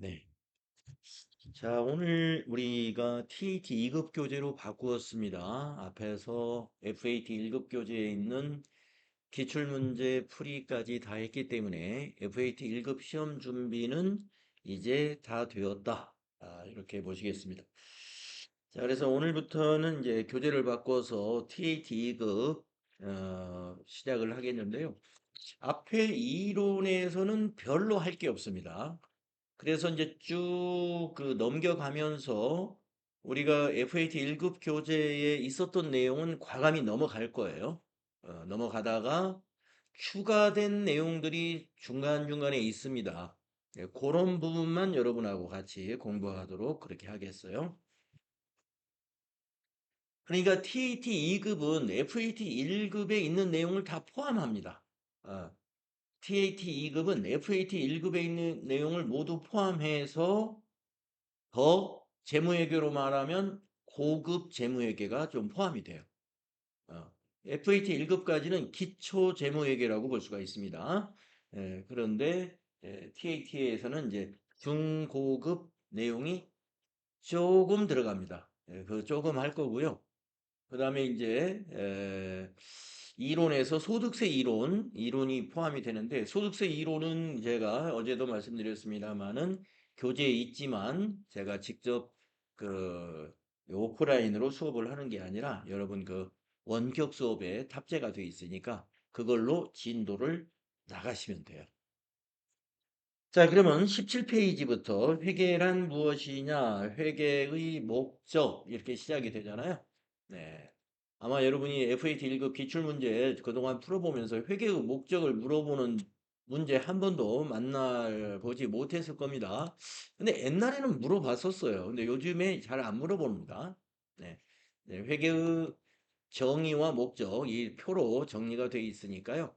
네. 자, 오늘 우리가 TAT 2급 교재로 바꾸었습니다. 앞에서 FAT 1급 교재에 있는 기출문제 풀이까지 다 했기 때문에 FAT 1급 시험 준비는 이제 다 되었다. 이렇게 보시겠습니다. 자, 그래서 오늘부터는 이제 교재를 바꿔서 TAT 2급 시작을 하겠는데요. 앞에 이론에서는 별로 할 게 없습니다. 그래서 이제 쭉 그 넘겨가면서 우리가 FAT 1급 교재에 있었던 내용은 과감히 넘어갈 거예요. 넘어가다가 추가된 내용들이 중간중간에 있습니다. 예, 그런 부분만 여러분하고 같이 공부하도록 그렇게 하겠어요. 그러니까 TAT 2급은 FAT 1급에 있는 내용을 다 포함합니다. TAT 2급은 FAT 1급에 있는 내용을 모두 포함해서 더 재무회계로 말하면 고급 재무회계가 좀 포함이 돼요. FAT 1급까지는 기초 재무회계라고 볼 수가 있습니다. 그런데 TAT에서는 이제 중고급 내용이 조금 들어갑니다. 그 조금 할 거고요. 그 다음에 이제 이론에서 소득세 이론이 포함이 되는데 소득세 이론은 제가 어제도 말씀드렸습니다만은 교재에 있지만 제가 직접 그 오프라인으로 수업을 하는 게 아니라 여러분 그 원격 수업에 탑재가 되어 있으니까 그걸로 진도를 나가시면 돼요. 자, 그러면 17페이지부터 회계란 무엇이냐, 회계의 목적 이렇게 시작이 되잖아요. 네. 아마 여러분이 FAT 1급 기출문제 그동안 풀어보면서 회계의 목적을 물어보는 문제 한 번도 만나보지 못했을 겁니다. 근데 옛날에는 물어봤었어요. 근데 요즘에 잘 안 물어봅니다. 네. 네, 회계의 정의와 목적 이 표로 정리가 되어 있으니까요.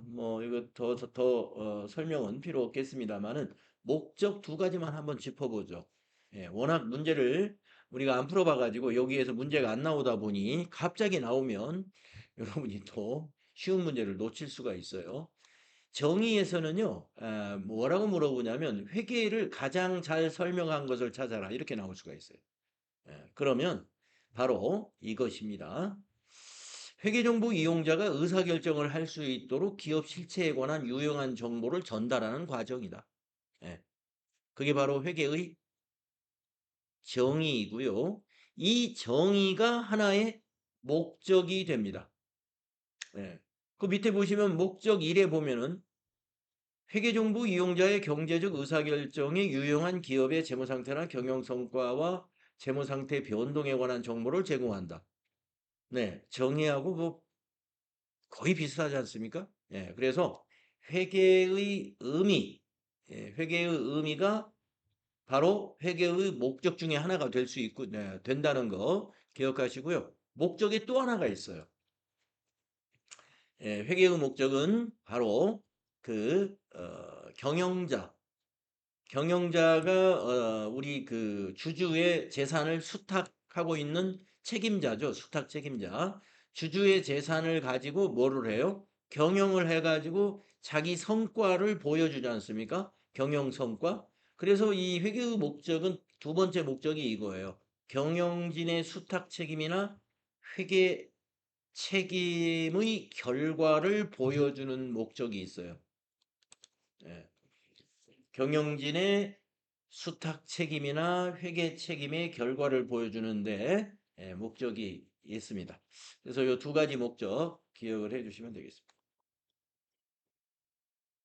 뭐 이거 더 설명은 필요 없겠습니다만은 목적 두 가지만 한번 짚어보죠. 예, 워낙 문제를 우리가 안 풀어봐가지고 여기에서 문제가 안 나오다 보니 갑자기 나오면 여러분이 또 쉬운 문제를 놓칠 수가 있어요. 정의에서는요, 뭐라고 물어보냐면 회계를 가장 잘 설명한 것을 찾아라 이렇게 나올 수가 있어요. 그러면 바로 이것입니다. 회계정보 이용자가 의사결정을 할 수 있도록 기업 실체에 관한 유용한 정보를 전달하는 과정이다. 예, 그게 바로 회계의 정의이고요. 이 정의가 하나의 목적이 됩니다. 예, 그 밑에 보시면 목적 1에 보면은 회계정보 이용자의 경제적 의사결정에 유용한 기업의 재무상태나 경영성과와 재무상태 변동에 관한 정보를 제공한다. 네, 정의하고 뭐 거의 비슷하지 않습니까? 예, 그래서 회계의 의미, 회계의 의미가 바로 회계의 목적 중에 하나가 될 수 있고, 네, 된다는 거 기억하시고요. 목적이 또 하나가 있어요. 회계의 목적은 바로 그, 경영자가 우리 그 주주의 재산을 수탁하고 있는 책임자죠. 수탁 책임자. 주주의 재산을 가지고 뭐를 해요? 경영을 해가지고 자기 성과를 보여주지 않습니까? 경영 성과. 그래서 이 회계의 목적은 두 번째 목적이 이거예요. 경영진의 수탁 책임이나 회계 책임의 결과를 보여주는 목적이 있어요. 예. 경영진의 수탁 책임이나 회계 책임의 결과를 보여주는데 목적이 있습니다. 그래서 이 두 가지 목적 기억을 해주시면 되겠습니다.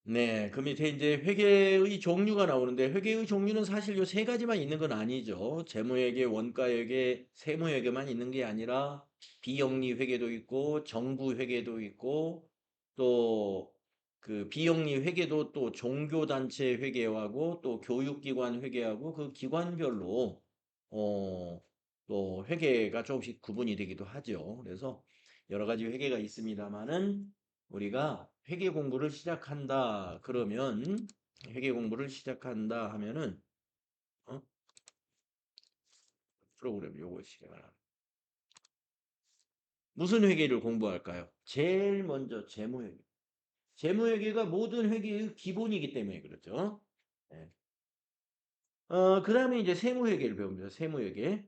네, 그 밑에 이제 회계의 종류가 나오는데 회계의 종류는 사실 요 세 가지만 있는 건 아니죠. 재무회계, 원가회계, 세무회계만 있는 게 아니라 비영리 회계도 있고 정부 회계도 있고 또 그 비영리 회계도 또 종교단체 회계하고 또 교육기관 회계하고 그 기관별로 어, 또 회계가 조금씩 구분이 되기도 하죠. 그래서 여러 가지 회계가 있습니다만은 우리가 회계 공부를 시작한다 그러면 회계 공부를 시작한다 하면은 어? 프로그램 요거 시작하라. 무슨 회계를 공부할까요? 제일 먼저 재무회계. 재무회계가 모든 회계의 기본이기 때문에 그렇죠. 예. 그다음에 이제 세무회계를 배웁니다. 세무회계.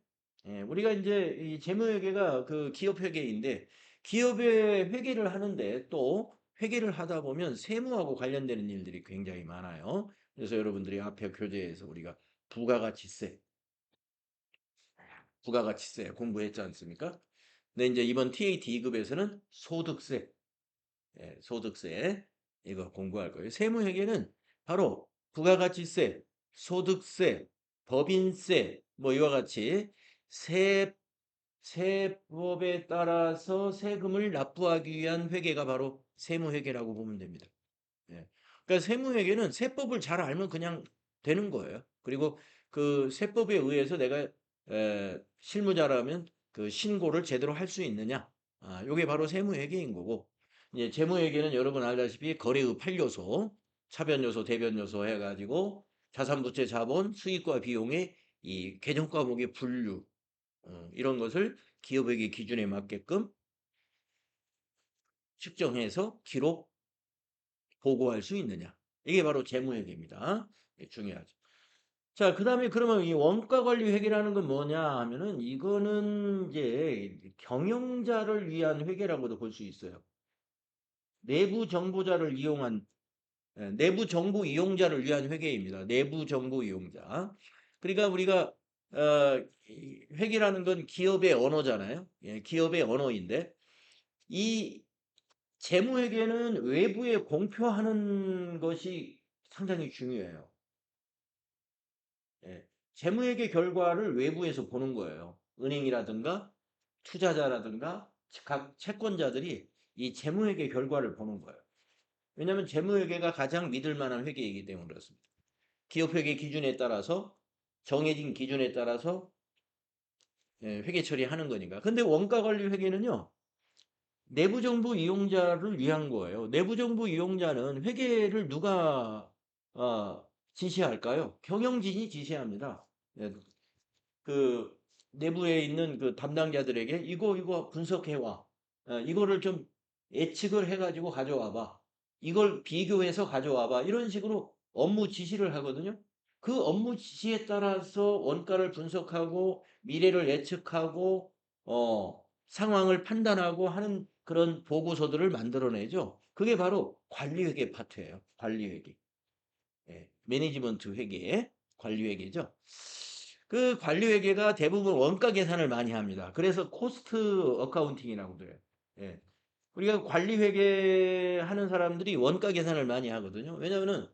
예, 우리가 이제 이 재무회계가 그 기업회계인데 기업의 회계를 하는데 또 회계를 하다 보면 세무하고 관련되는 일들이 굉장히 많아요. 그래서 여러분들이 앞에 교재에서 우리가 부가가치세, 부가가치세 공부했지 않습니까? 근데 이제 이번 TAT 2급에서는 소득세, 예, 소득세 이거 공부할 거예요. 세무회계는 바로 부가가치세, 소득세, 법인세 뭐 이와 같이 세 세법에 따라서 세금을 납부하기 위한 회계가 바로 세무회계라고 보면 됩니다. 예. 그러니까 세무회계는 세법을 잘 알면 그냥 되는 거예요. 그리고 그 세법에 의해서 내가 실무자라면 그 신고를 제대로 할 수 있느냐? 아, 요게 바로 세무회계인 거고. 이제 재무회계는 여러분 알다시피 거래의 8요소, 차변요소, 대변요소 해가지고 자산부채 자본, 수익과 비용의 이 개정 과목의 분류, 이런 것을 기업회계 기준에 맞게끔 측정해서 기록 보고할 수 있느냐. 이게 바로 재무회계입니다. 이게 중요하죠. 자, 그 다음에 그러면 이 원가관리회계라는 건 뭐냐 하면은 이거는 이제 경영자를 위한 회계라고도 볼 수 있어요. 내부 정보자를 이용한, 내부 정보 이용자를 위한 회계입니다. 내부 정보 이용자. 그러니까 우리가 회계라는 건 기업의 언어잖아요. 예, 기업의 언어인데 이 재무회계는 외부에 공표하는 것이 상당히 중요해요. 예. 재무회계 결과를 외부에서 보는 거예요. 은행이라든가 투자자라든가 각 채권자들이 이 재무회계 결과를 보는 거예요. 왜냐하면 재무회계가 가장 믿을 만한 회계이기 때문에 그렇습니다. 기업회계 기준에 따라서 정해진 기준에 따라서 회계 처리하는 거니까. 근데 원가관리 회계는요. 내부정보 이용자를 위한 거예요. 내부정보 이용자는 회계를 누가 지시할까요? 경영진이 지시합니다. 예, 그 내부에 있는 그 담당자들에게 이거 분석해와. 이거를 좀 예측을 해가지고 가져와봐. 이걸 비교해서 가져와봐. 이런 식으로 업무 지시를 하거든요. 그 업무 지시에 따라서 원가를 분석하고 미래를 예측하고 상황을 판단하고 하는 그런 보고서들을 만들어내죠. 그게 바로 관리회계 파트예요. 관리회계. 예, 매니지먼트 회계, 관리회계죠. 그 관리회계가 대부분 원가 계산을 많이 합니다. 그래서 코스트 어카운팅이라고 그래요. 예. 우리가 관리회계 하는 사람들이 원가 계산을 많이 하거든요. 왜냐면은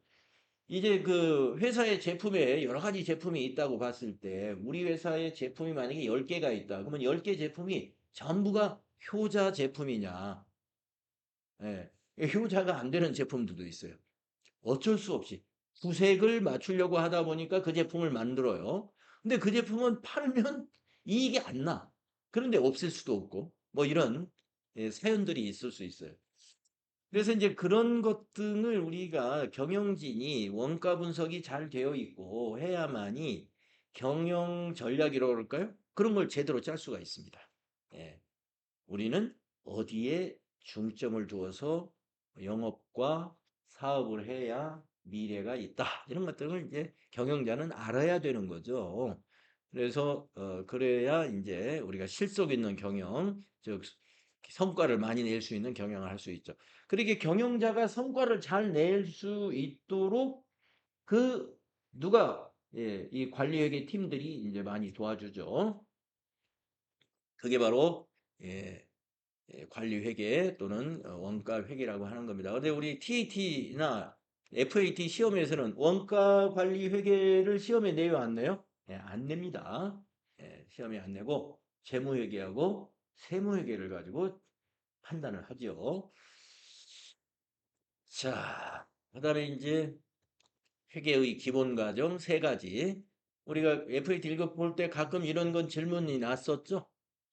이제 그 회사의 제품에 여러 가지 제품이 있다고 봤을 때 우리 회사의 제품이 만약에 10개가 있다. 그러면 10개 제품이 전부가 효자 제품이냐. 예. 효자가 안 되는 제품들도 있어요. 어쩔 수 없이 구색을 맞추려고 하다 보니까 그 제품을 만들어요. 근데 그 제품은 팔면 이익이 안 나. 그런데 없앨 수도 없고 뭐 이런 사연들이 있을 수 있어요. 그래서 이제 그런 것 등을 우리가 경영진이 원가 분석이 잘 되어 있고 해야만이 경영 전략이라고 그럴까요? 그런 걸 제대로 짤 수가 있습니다. 예. 우리는 어디에 중점을 두어서 영업과 사업을 해야 미래가 있다. 이런 것들을 이제 경영자는 알아야 되는 거죠. 그래서 그래야 이제 우리가 실속 있는 경영, 즉 성과를 많이 낼 수 있는 경영을 할 수 있죠. 그렇게 경영자가 성과를 잘 낼 수 있도록 그 누가 이 관리회계 팀들이 이제 많이 도와주죠. 그게 바로 예, 관리회계 또는 원가회계라고 하는 겁니다. 근데 우리 TAT나 FAT 시험에서는 원가관리회계를 시험에 내요, 안 내요? 네, 안 냅니다. 시험에 안 내고 재무회계하고 세무회계를 가지고 판단을 하죠. 자, 그다음에 이제 회계의 기본 과정 세 가지. 우리가 FAT 읽어볼 때 가끔 이런 건 질문이 났었죠.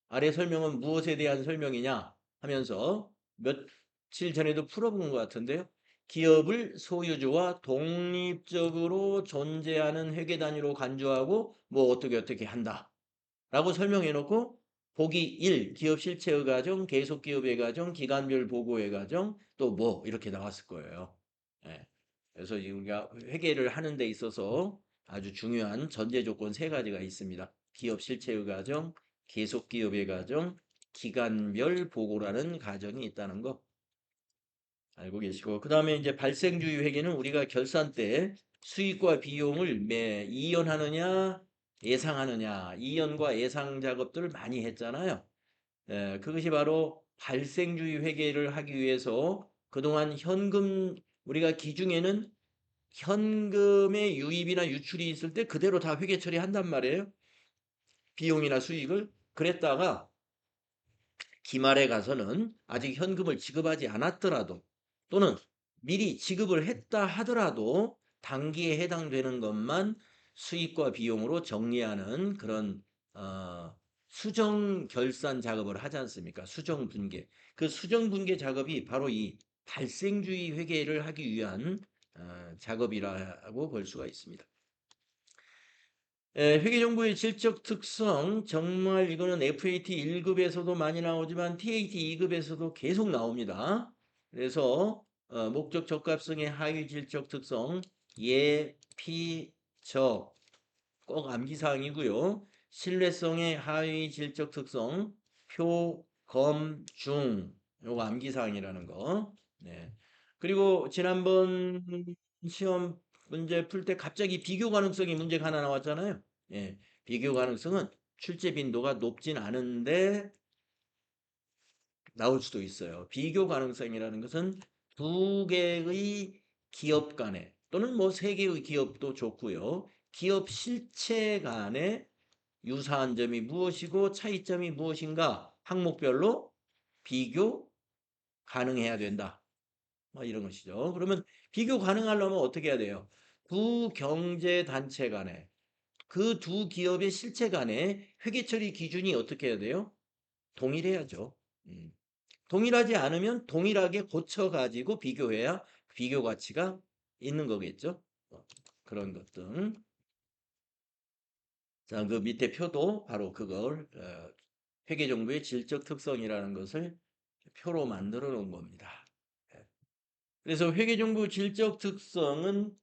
아래 설명은 무엇에 대한 설명이냐 하면서 며칠 전에도 풀어본 것 같은데요. 기업을 소유주와 독립적으로 존재하는 회계 단위로 간주하고 뭐 어떻게 한다. 라고 설명해 놓고 보기 1, 기업 실체의 과정, 계속 기업의 과정, 기간별 보고의 과정, 또 뭐 이렇게 나왔을 거예요. 예. 그래서 우리가 회계를 하는 데 있어서 아주 중요한 전제 조건 세 가지가 있습니다. 기업 실체의 과정, 계속 기업의 과정, 기간별 보고라는 과정이 있다는 거 알고 계시고, 그 다음에 이제 발생주의 회계는 우리가 결산 때 수익과 비용을 이연하느냐, 예상하느냐, 이연과 예상 작업들을 많이 했잖아요. 그것이 바로 발생주의 회계를 하기 위해서 그동안 우리가 기중에는 현금의 유입이나 유출이 있을 때 그대로 다 회계 처리한단 말이에요. 비용이나 수익을. 그랬다가 기말에 가서는 아직 현금을 지급하지 않았더라도 또는 미리 지급을 했다 하더라도 단기에 해당되는 것만 수익과 비용으로 정리하는 그런 수정 결산 작업을 하지 않습니까? 수정 분계. 그 수정 분계 작업이 바로 이 발생주의 회계를 하기 위한 작업이라고 볼 수가 있습니다. 회계정보의 질적 특성, 정말 이거는 FAT 1급에서도 많이 나오지만 TAT 2급에서도 계속 나옵니다. 그래서 목적 적합성의 하위 질적 특성, 예, 피, 적, 꼭 암기사항이고요. 신뢰성의 하위 질적 특성, 표, 검, 중, 요거 암기사항이라는 거. 네. 그리고 지난번 시험 문제 풀 때 갑자기 비교 가능성이 문제가 하나 나왔잖아요. 예. 비교 가능성은 출제 빈도가 높진 않은데 나올 수도 있어요. 비교 가능성이라는 것은 두 개의 기업 간에 또는 뭐 세 개의 기업도 좋고요. 기업 실체 간에 유사한 점이 무엇이고 차이점이 무엇인가 항목별로 비교 가능해야 된다. 뭐 이런 것이죠. 그러면 비교 가능하려면 어떻게 해야 돼요? 두 경제 단체 간에 그 두 기업의 실체 간에 회계 처리 기준이 어떻게 해야 돼요? 동일해야죠. 음. 동일하지 않으면 동일하게 고쳐가지고 비교해야 비교 가치가 있는 거겠죠. 그런 것들. 자, 그 밑에 표도 바로 그걸 회계정보의 질적 특성이라는 것을 표로 만들어 놓은 겁니다. 예. 그래서 회계정보 질적 특성은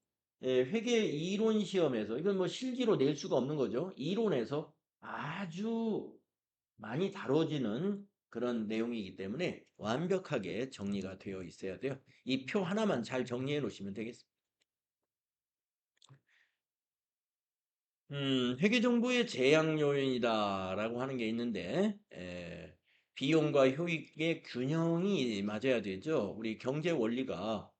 회계 이론 시험에서 이건 뭐 실기로 낼 수가 없는 거죠. 이론에서 아주 많이 다뤄지는 그런 내용이기 때문에 완벽하게 정리가 되어 있어야 돼요. 이 표 하나만 잘 정리해 놓으시면 되겠습니다. 회계정보의 제약 요인이다라고 하는 게 있는데, 비용과 효익의 균형이 맞아야 되죠. 우리 경제 원리가,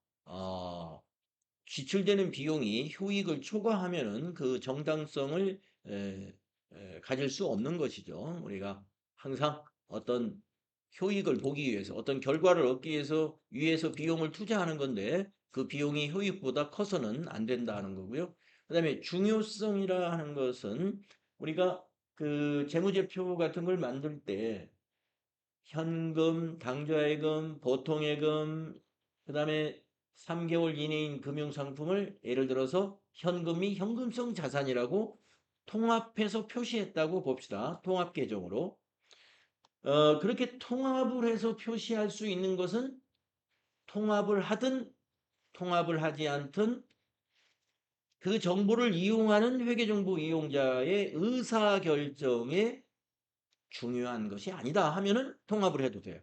지출되는 비용이 효익을 초과하면은 그 정당성을 가질 수 없는 것이죠. 우리가 항상 어떤 효익을 보기 위해서, 어떤 결과를 얻기 위해서 비용을 투자하는 건데 그 비용이 효익보다 커서는 안 된다는 거고요. 그 다음에 중요성이라 하는 것은 우리가 그 재무제표 같은 걸 만들 때 현금, 당좌예금, 보통예금, 그 다음에 3개월 이내인 금융상품을 예를 들어서 현금이 현금성 자산이라고 통합해서 표시했다고 봅시다. 통합계정으로. 그렇게 통합을 해서 표시할 수 있는 것은 통합을 하든 통합을 하지 않든 그 정보를 이용하는 회계정보 이용자의 의사결정에 중요한 것이 아니다 하면은 통합을 해도 돼요.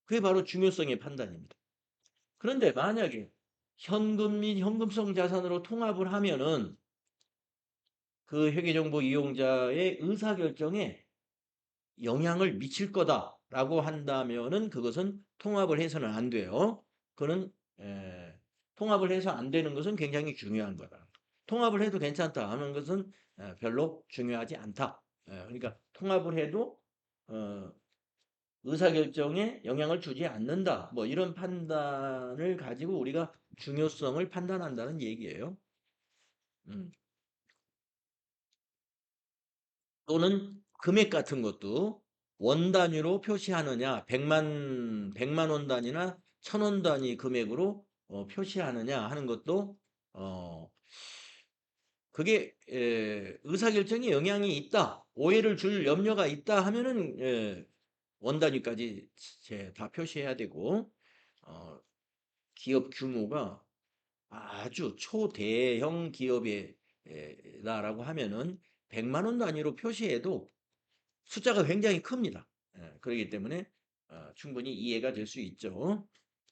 그게 바로 중요성의 판단입니다. 그런데 만약에 현금 및 현금성 자산으로 통합을 하면은 그 회계정보 이용자의 의사결정에 영향을 미칠 거다라고 한다면은 그것은 통합을 해서는 안 돼요. 그는 통합을 해서 안 되는 것은 굉장히 중요한 거다. 통합을 해도 괜찮다 하는 것은 별로 중요하지 않다. 그러니까 통합을 해도 어, 의사결정에 영향을 주지 않는다. 뭐 이런 판단을 가지고 우리가 중요성을 판단한다는 얘기예요. 음. 또는 금액 같은 것도 원 단위로 표시하느냐, 100만 원 단위나 1000원 단위 금액으로 표시하느냐 하는 것도 어, 그게 의사결정에 영향이 있다, 오해를 줄 염려가 있다 하면은 원 단위까지 다 표시해야 되고 어, 기업 규모가 아주 초대형 기업에 다라고 하면은 100만 원 단위로 표시해도 숫자가 굉장히 큽니다. 그렇기 때문에 충분히 이해가 될 수 있죠.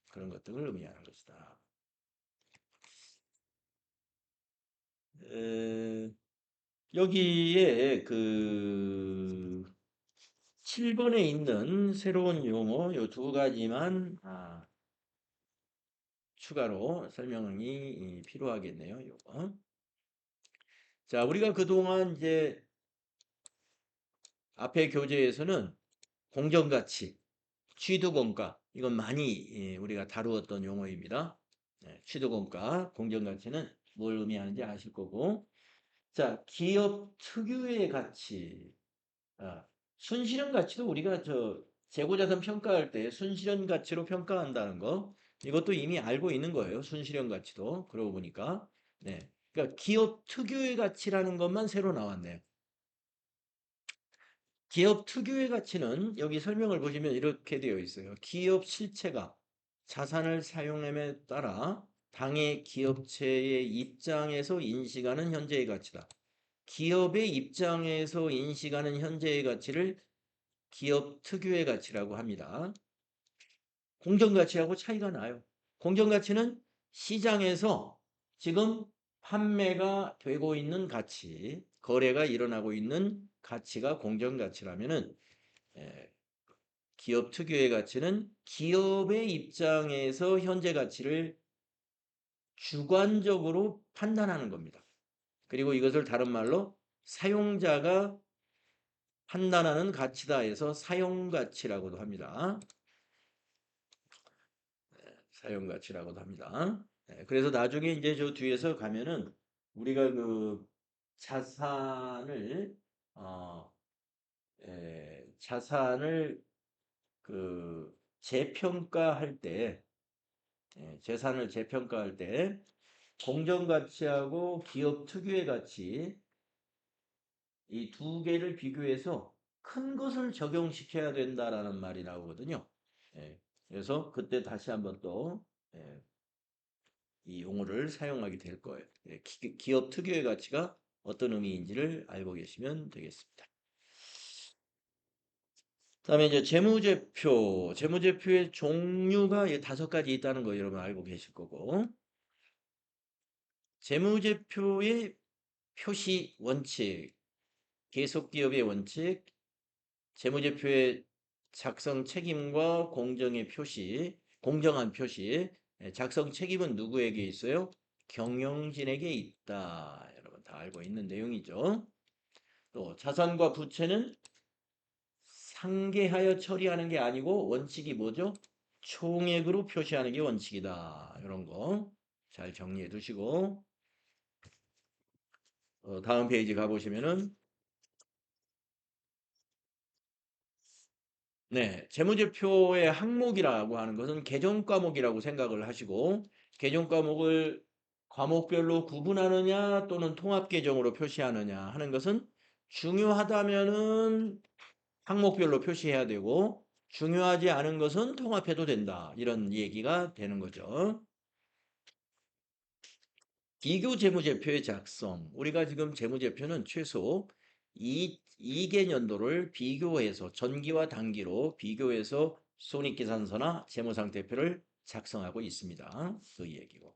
그런 것들을 의미하는 것이다. 에, 여기에 그 7번에 있는 새로운 용어 요 두 가지만 추가로 설명이 필요하겠네요. 요거. 자, 우리가 그동안 이제 앞에 교재에서는 공정가치, 취득원가 이건 많이 우리가 다루었던 용어입니다. 취득원가, 공정가치는 뭘 의미하는지 아실 거고. 자, 기업 특유의 가치. 순실현 가치도 우리가 재고자산 평가할 때 순실현 가치로 평가한다는 거 이것도 이미 알고 있는 거예요. 순실현 가치도. 그러고 보니까. 네. 그러니까 기업 특유의 가치라는 것만 새로 나왔네요. 기업 특유의 가치는 여기 설명을 보시면 이렇게 되어 있어요. 기업 실체가 자산을 사용함에 따라 당해 기업체의 입장에서 인식하는 현재의 가치다. 기업의 입장에서 인식하는 현재의 가치를 기업 특유의 가치라고 합니다. 공정가치하고 차이가 나요. 공정가치는 시장에서 지금 판매가 되고 있는 가치, 거래가 일어나고 있는 가치가 공정가치라면은 기업 특유의 가치는 기업의 입장에서 현재 가치를 주관적으로 판단하는 겁니다. 그리고 이것을 다른 말로 사용자가 판단하는 가치다 해서 사용가치라고도 합니다. 사용가치라고도 합니다. 그래서 나중에 이제 저 뒤에서 가면은 우리가 그 자산을 어, 자산을 그 재평가할 때 재산을 재평가할 때 공정가치하고 기업 특유의 가치 이 두 개를 비교해서 큰 것을 적용시켜야 된다라는 말이 나오거든요. 그래서 그때 다시 한번 또 이 용어를 사용하게 될 거예요. 기업 특유의 가치가 어떤 의미인지를 알고 계시면 되겠습니다. 다음에 이제 재무제표의 종류가 5가지 있다는 거 여러분 알고 계실 거고, 재무제표의 표시 원칙, 계속기업의 원칙, 재무제표의 작성 책임과 공정의 표시, 공정한 표시, 작성 책임은 누구에게 있어요? 경영진에게 있다. 여러분 다 알고 있는 내용이죠. 또 자산과 부채는 상계하여 처리하는 게 아니고 원칙이 뭐죠? 총액으로 표시하는 게 원칙이다. 이런 거 잘 정리해 두시고 다음 페이지 가보시면은 네, 재무제표의 항목이라고 하는 것은 개정 과목이라고 생각을 하시고 개정 과목을 과목별로 구분하느냐 또는 통합 개정으로 표시하느냐 하는 것은 중요하다면은 항목별로 표시해야 되고 중요하지 않은 것은 통합해도 된다. 이런 얘기가 되는 거죠. 비교 재무제표의 작성. 우리가 지금 재무제표는 최소 2개년도를 비교해서 전기와 단기로 비교해서 손익계산서나 재무상태표를 작성하고 있습니다. 그 얘기고.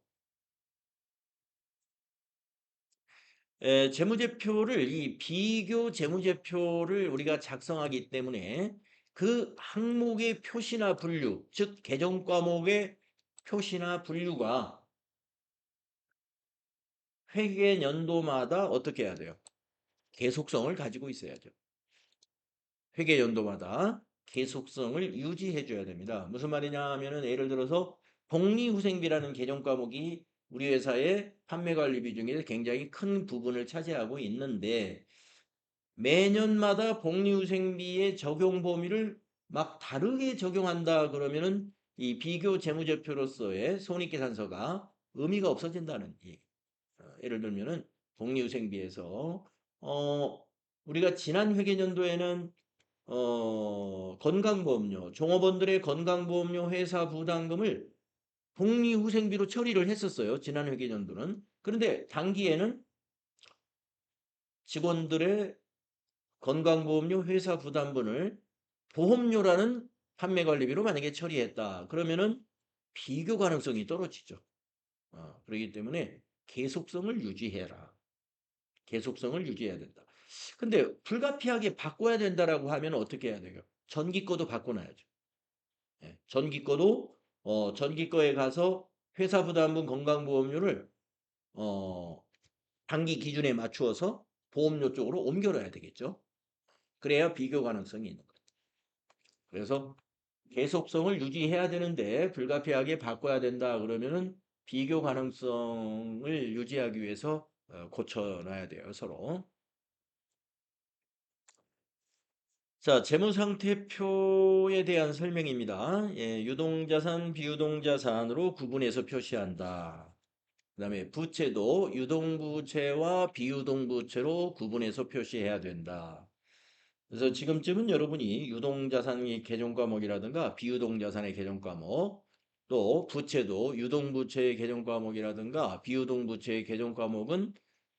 재무제표를 이 비교 재무제표를 우리가 작성하기 때문에 그 항목의 표시나 분류, 즉 개정 과목의 표시나 분류가 회계 연도마다 어떻게 해야 돼요? 계속성을 가지고 있어야죠. 회계 연도마다 계속성을 유지해 줘야 됩니다. 무슨 말이냐 하면은 예를 들어서 복리후생비라는 개정 과목이 우리 회사의 판매 관리 비중에 굉장히 큰 부분을 차지하고 있는데 매년마다 복리후생비의 적용 범위를 막 다르게 적용한다 그러면은 이 비교 재무제표로서의 손익계산서가 의미가 없어진다는 얘기. 예를 들면은 복리후생비에서 우리가 지난 회계연도에는 건강보험료, 종업원들의 건강보험료 회사 부담금을 복리후생비로 처리를 했었어요. 지난 회계연도는. 그런데 단기에는 직원들의 건강보험료 회사 부담분을 보험료라는 판매관리비로 만약에 처리했다. 그러면은 비교 가능성이 떨어지죠. 그렇기 때문에 계속성을 유지해라. 계속성을 유지해야 된다. 근데 불가피하게 바꿔야 된다라고 하면 어떻게 해야 돼요? 전기 거도 바꿔놔야죠. 예, 전기 거에 가서 회사 부담분 건강보험료를 어, 단기 기준에 맞추어서 보험료 쪽으로 옮겨놔야 되겠죠. 그래야 비교 가능성이 있는 거예요. 그래서 계속성을 유지해야 되는데 불가피하게 바꿔야 된다 그러면은 비교 가능성을 유지하기 위해서 고쳐놔야 돼요, 서로. 자, 재무상태표에 대한 설명입니다. 예, 유동자산, 비유동자산으로 구분해서 표시한다. 그 다음에 부채도 유동부채와 비유동부채로 구분해서 표시해야 된다. 그래서 지금쯤은 여러분이 유동자산의 개정과목이라든가 비유동자산의 개정과목, 또 부채도 유동부채의 개정과목이라든가 비유동부채의 개정과목은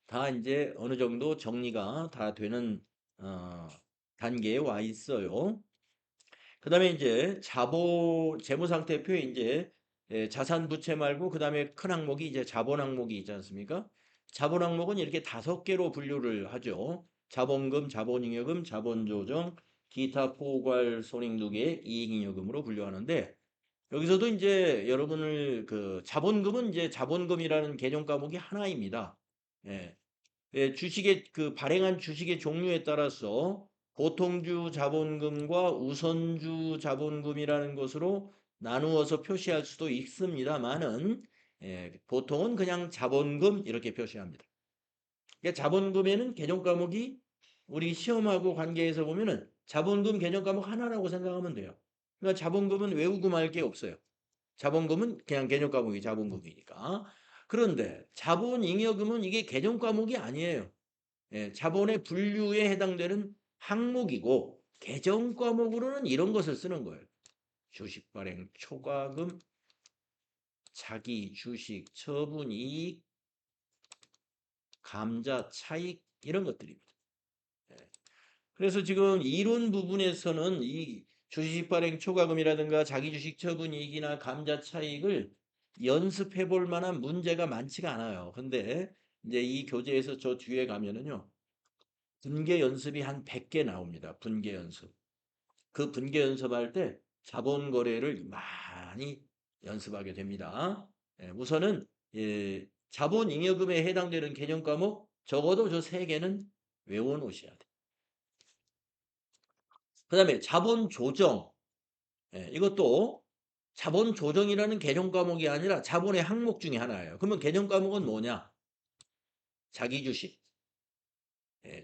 다 이제 어느 정도 정리가 다 되는 어, 단계에 와 있어요. 그 다음에 이제 재무상태표에 이제 자산 부채 말고 그 다음에 큰 항목이 이제 자본 항목이 있지 않습니까? 자본 항목은 이렇게 5개로 분류를 하죠. 자본금, 자본잉여금, 자본조정, 기타 포괄 손익누계, 이익잉여금으로 분류하는데 여기서도 이제 여러분을 그 자본금은 이제 자본금이라는 개념 과목이 하나입니다. 예. 예, 주식의 그 발행한 주식의 종류에 따라서 보통주 자본금과 우선주 자본금이라는 것으로 나누어서 표시할 수도 있습니다만은 보통은 그냥 자본금 이렇게 표시합니다. 그러니까 자본금에는 개정 과목이 우리 시험하고 관계에서 보면은 자본금 개정 과목 하나라고 생각하면 돼요. 그러니까 자본금은 외우고 말 게 없어요. 자본금은 그냥 개정 과목이 자본금이니까. 그런데 자본잉여금은 이게 개정 과목이 아니에요. 예, 자본의 분류에 해당되는 항목이고 개정 과목으로는 이런 것을 쓰는 거예요. 주식 발행 초과금, 자기 주식 처분 이익, 감자 차익 이런 것들입니다. 예. 그래서 지금 이론 부분에서는 이 주식 발행 초과금이라든가 자기 주식 처분 이익이나 감자 차익을 연습해 볼 만한 문제가 많지가 않아요. 근데 이제 이 교재에서 저 뒤에 가면은요. 분계 연습이 한 100개 나옵니다. 분계 연습. 그 분계 연습할 때 자본 거래를 많이 연습하게 됩니다. 예, 우선은 자본 잉여금에 해당되는 개념 과목 적어도 저 3개는 외워 놓으셔야 돼요. 그다음에 자본 조정. 이것도 자본 조정이라는 개념 과목이 아니라 자본의 항목 중에 하나예요. 그러면 개념 과목은 뭐냐? 자기 주식.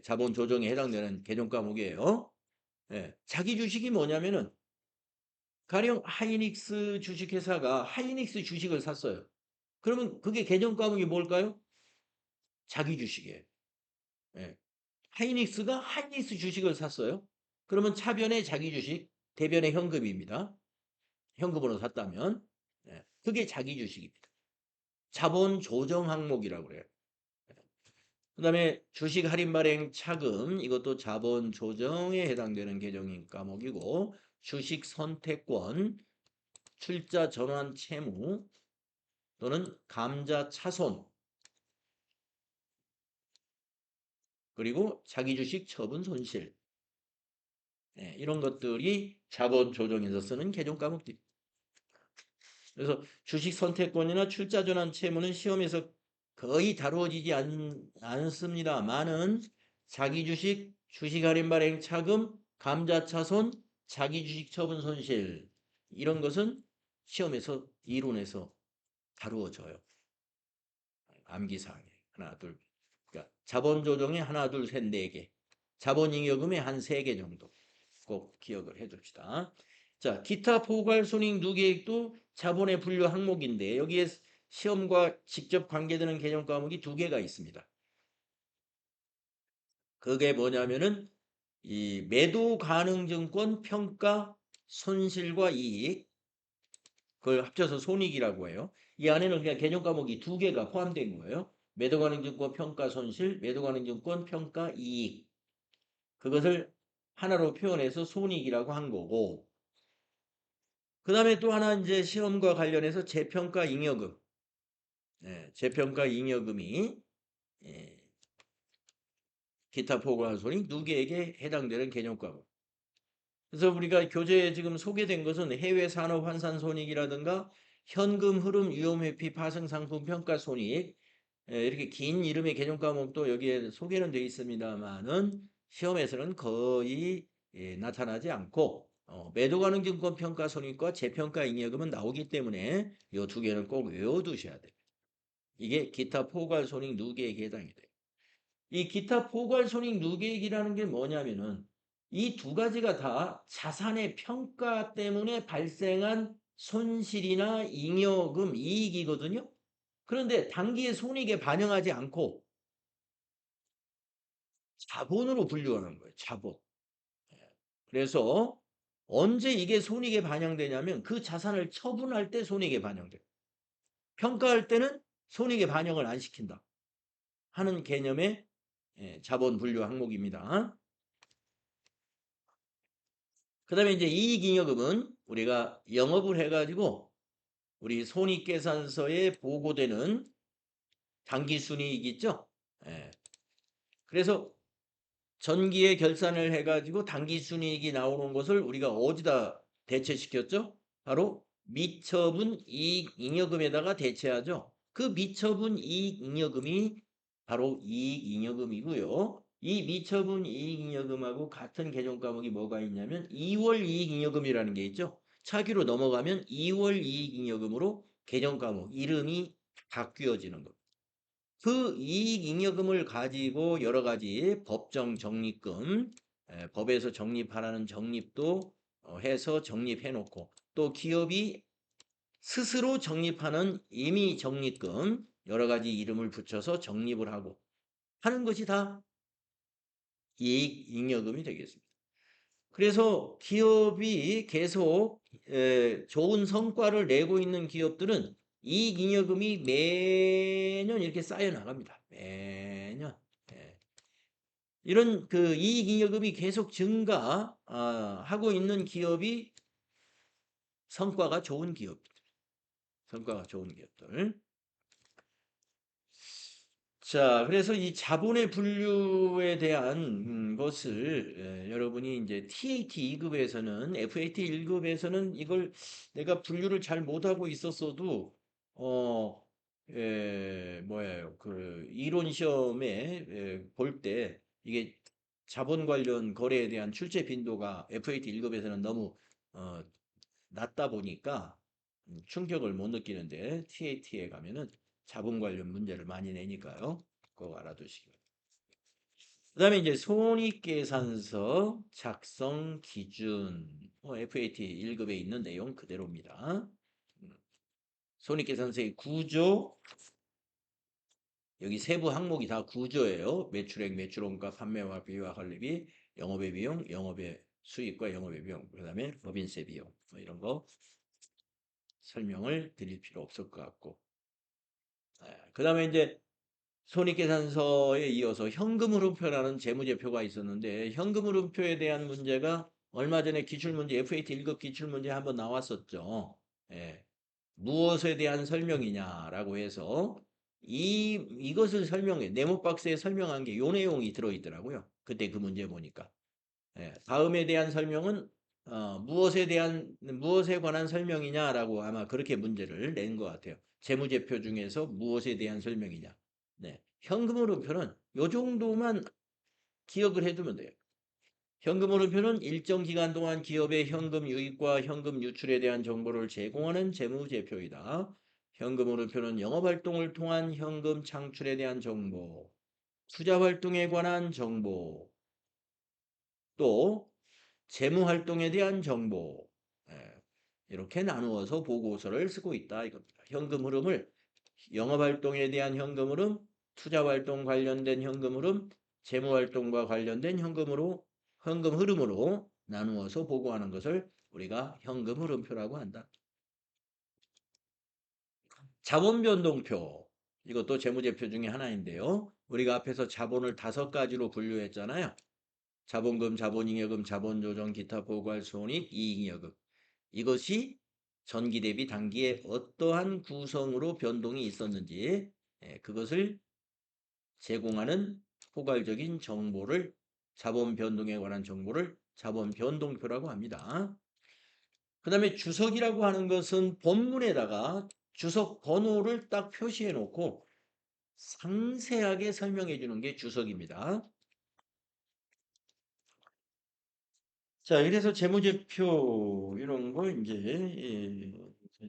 자본 조정에 해당되는 개념 과목이에요. 자기 주식이 뭐냐면은 가령 하이닉스 주식회사가 하이닉스 주식을 샀어요. 그러면 그게 개정 과목이 뭘까요? 자기 주식이에요. 예. 하이닉스가 하이닉스 주식을 샀어요. 그러면 차변의 자기 주식, 대변의 현금입니다. 현금으로 샀다면 그게 자기 주식입니다. 자본 조정 항목이라고 그래요. 그 다음에 주식 할인 발행 차금 이것도 자본 조정에 해당되는 개정 과목이고 주식 선택권, 출자 전환 채무 또는 감자 차손 그리고 자기 주식 처분 손실 이런 것들이 자본 조정에서 쓰는 개정 과목들. 그래서 주식 선택권이나 출자 전환 채무는 시험에서 거의 다루어지지 않습니다만은 자기 주식, 주식 할인 발행 차금, 감자 차손, 자기 주식 처분 손실 이런 것은 시험에서 이론에서 다루어져요. 암기사항에 하나 둘. 그러니까 자본 조정에 하나 둘 셋 네 개. 자본잉여금에 한 3개 정도 꼭 기억을 해 둡시다. 자, 기타 포괄 손익 누계액도 자본의 분류 항목인데 여기에 시험과 직접 관계되는 개념 과목이 2개가 있습니다. 그게 뭐냐면은 이 매도 가능 증권 평가 손실과 이익 그걸 합쳐서 손익이라고 해요. 이 안에는 그냥 개념 과목이 2개가 포함된 거예요. 매도가능증권 평가 손실, 매도가능증권 평가 이익. 그것을 하나로 표현해서 손익이라고 한 거고, 그 다음에 또 하나 이제 시험과 관련해서 재평가 잉여금. 재평가 잉여금이 예, 기타 포괄 손익 누계액에 해당되는 개념과목. 그래서 우리가 교재에 지금 소개된 것은 해외 산업 환산 손익이라든가 현금 흐름 위험 회피 파생 상품 평가 손익 이렇게 긴 이름의 개념 과목도 여기에 소개는 되어 있습니다만은 시험에서는 거의 나타나지 않고 매도 가능증권 평가 손익과 재평가 잉여금은 나오기 때문에 이 두 개는 꼭 외워두셔야 돼요. 이게 기타 포괄 손익 누계액에 해당이 돼요. 이 기타 포괄 손익 누계액이라는 게 뭐냐면은 이 두 가지가 다 자산의 평가 때문에 발생한 손실이나 잉여금, 이익이거든요. 그런데 단기의 손익에 반영하지 않고 자본으로 분류하는 거예요. 자본. 그래서 언제 이게 손익에 반영되냐면 그 자산을 처분할 때 손익에 반영돼요. 평가할 때는 손익에 반영을 안 시킨다 하는 개념의 자본 분류 항목입니다. 그 다음에 이제 이익잉여금은 우리가 영업을 해가지고 우리 손익계산서에 보고되는 당기순이익 있죠? 그래서 전기에 결산을 해가지고 당기순이익이 나오는 것을 우리가 어디다 대체시켰죠? 바로 미처분 이익잉여금에다가 대체하죠. 그 미처분 이익잉여금이 바로 이익잉여금이고요. 이 미처분 이익잉여금하고 같은 개정 과목이 뭐가 있냐면 2월 이익잉여금이라는 게 있죠. 차기로 넘어가면 2월 이익잉여금으로 개정 과목 이름이 바뀌어지는 겁니다. 그 이익잉여금을 가지고 여러 가지 법정 적립금, 법에서 적립하라는 적립도 해서 적립해 놓고 또 기업이 스스로 적립하는 임의 적립금 여러 가지 이름을 붙여서 적립을 하고 하는 것이 다 이익잉여금이 되겠습니다. 그래서 기업이 계속 좋은 성과를 내고 있는 기업들은 이익잉여금이 매년 이렇게 쌓여 나갑니다. 매년. 이런 그 이익잉여금이 계속 증가하고 있는 기업이 성과가 좋은 기업들. 성과가 좋은 기업들. 자, 그래서 이 자본의 분류에 대한 것을 여러분이 이제 TAT 2급에서는 FAT 1급에서는 이걸 내가 분류를 잘 못하고 있었어도 뭐예요? 그 이론 시험에 볼 때 이게 자본 관련 거래에 대한 출제 빈도가 FAT 1급에서는 너무 어, 낮다 보니까 충격을 못 느끼는데 TAT에 가면은 자본 관련 문제를 많이 내니까요. 꼭 알아두시기 바랍니다. 그 다음에 이제 손익계산서 작성 기준 FAT 1급에 있는 내용 그대로입니다. 손익계산서의 구조 여기 세부 항목이 다 구조예요. 매출액, 매출원가, 판매와 비와 관리비, 영업의 비용, 영업의 수익과 영업의 비용, 그 다음에 법인세 비용 뭐 이런 거 설명을 드릴 필요 없을 것 같고 그 다음에 이제 손익계산서에 이어서 현금흐름표라는 재무제표가 있었는데 현금흐름표에 대한 문제가 얼마 전에 기출문제 FAT 1급 기출문제 한번 나왔었죠. 무엇에 대한 설명이냐라고 해서 이것을 설명해 네모 박스에 설명한 게 요 내용이 들어있더라고요. 그때 그 문제 보니까 다음에 대한 설명은 무엇에 관한 설명이냐라고 아마 그렇게 문제를 낸 것 같아요. 재무제표 중에서 무엇에 대한 설명이냐. 네. 현금흐름표는 요 정도만 기억을 해두면 돼요. 현금흐름표는 일정 기간 동안 기업의 현금 유입과 현금 유출에 대한 정보를 제공하는 재무제표이다. 현금흐름표는 영업활동을 통한 현금 창출에 대한 정보, 투자활동에 관한 정보, 또 재무활동에 대한 정보 이렇게 나누어서 보고서를 쓰고 있다 이겁니다. 현금 흐름을 영업활동에 대한 현금 흐름, 투자활동 관련된 현금 흐름, 재무활동과 관련된 현금 흐름으로 나누어서 보고하는 것을 우리가 현금 흐름표라고 한다. 자본변동표 이것도 재무제표 중에 하나인데요. 우리가 앞에서 자본을 5가지로 분류했잖아요. 자본금, 자본잉여금, 자본조정, 기타 보고할 손익, 이익잉여금. 이것이 전기 대비 단기에 어떠한 구성으로 변동이 있었는지 그것을 제공하는 포괄적인 정보를 자본 변동에 관한 정보를 자본 변동표라고 합니다. 그 다음에 주석이라고 하는 것은 본문에다가 주석 번호를 딱 표시해 놓고 상세하게 설명해 주는 게 주석입니다. 자, 이래서 재무제표 이런 거 이제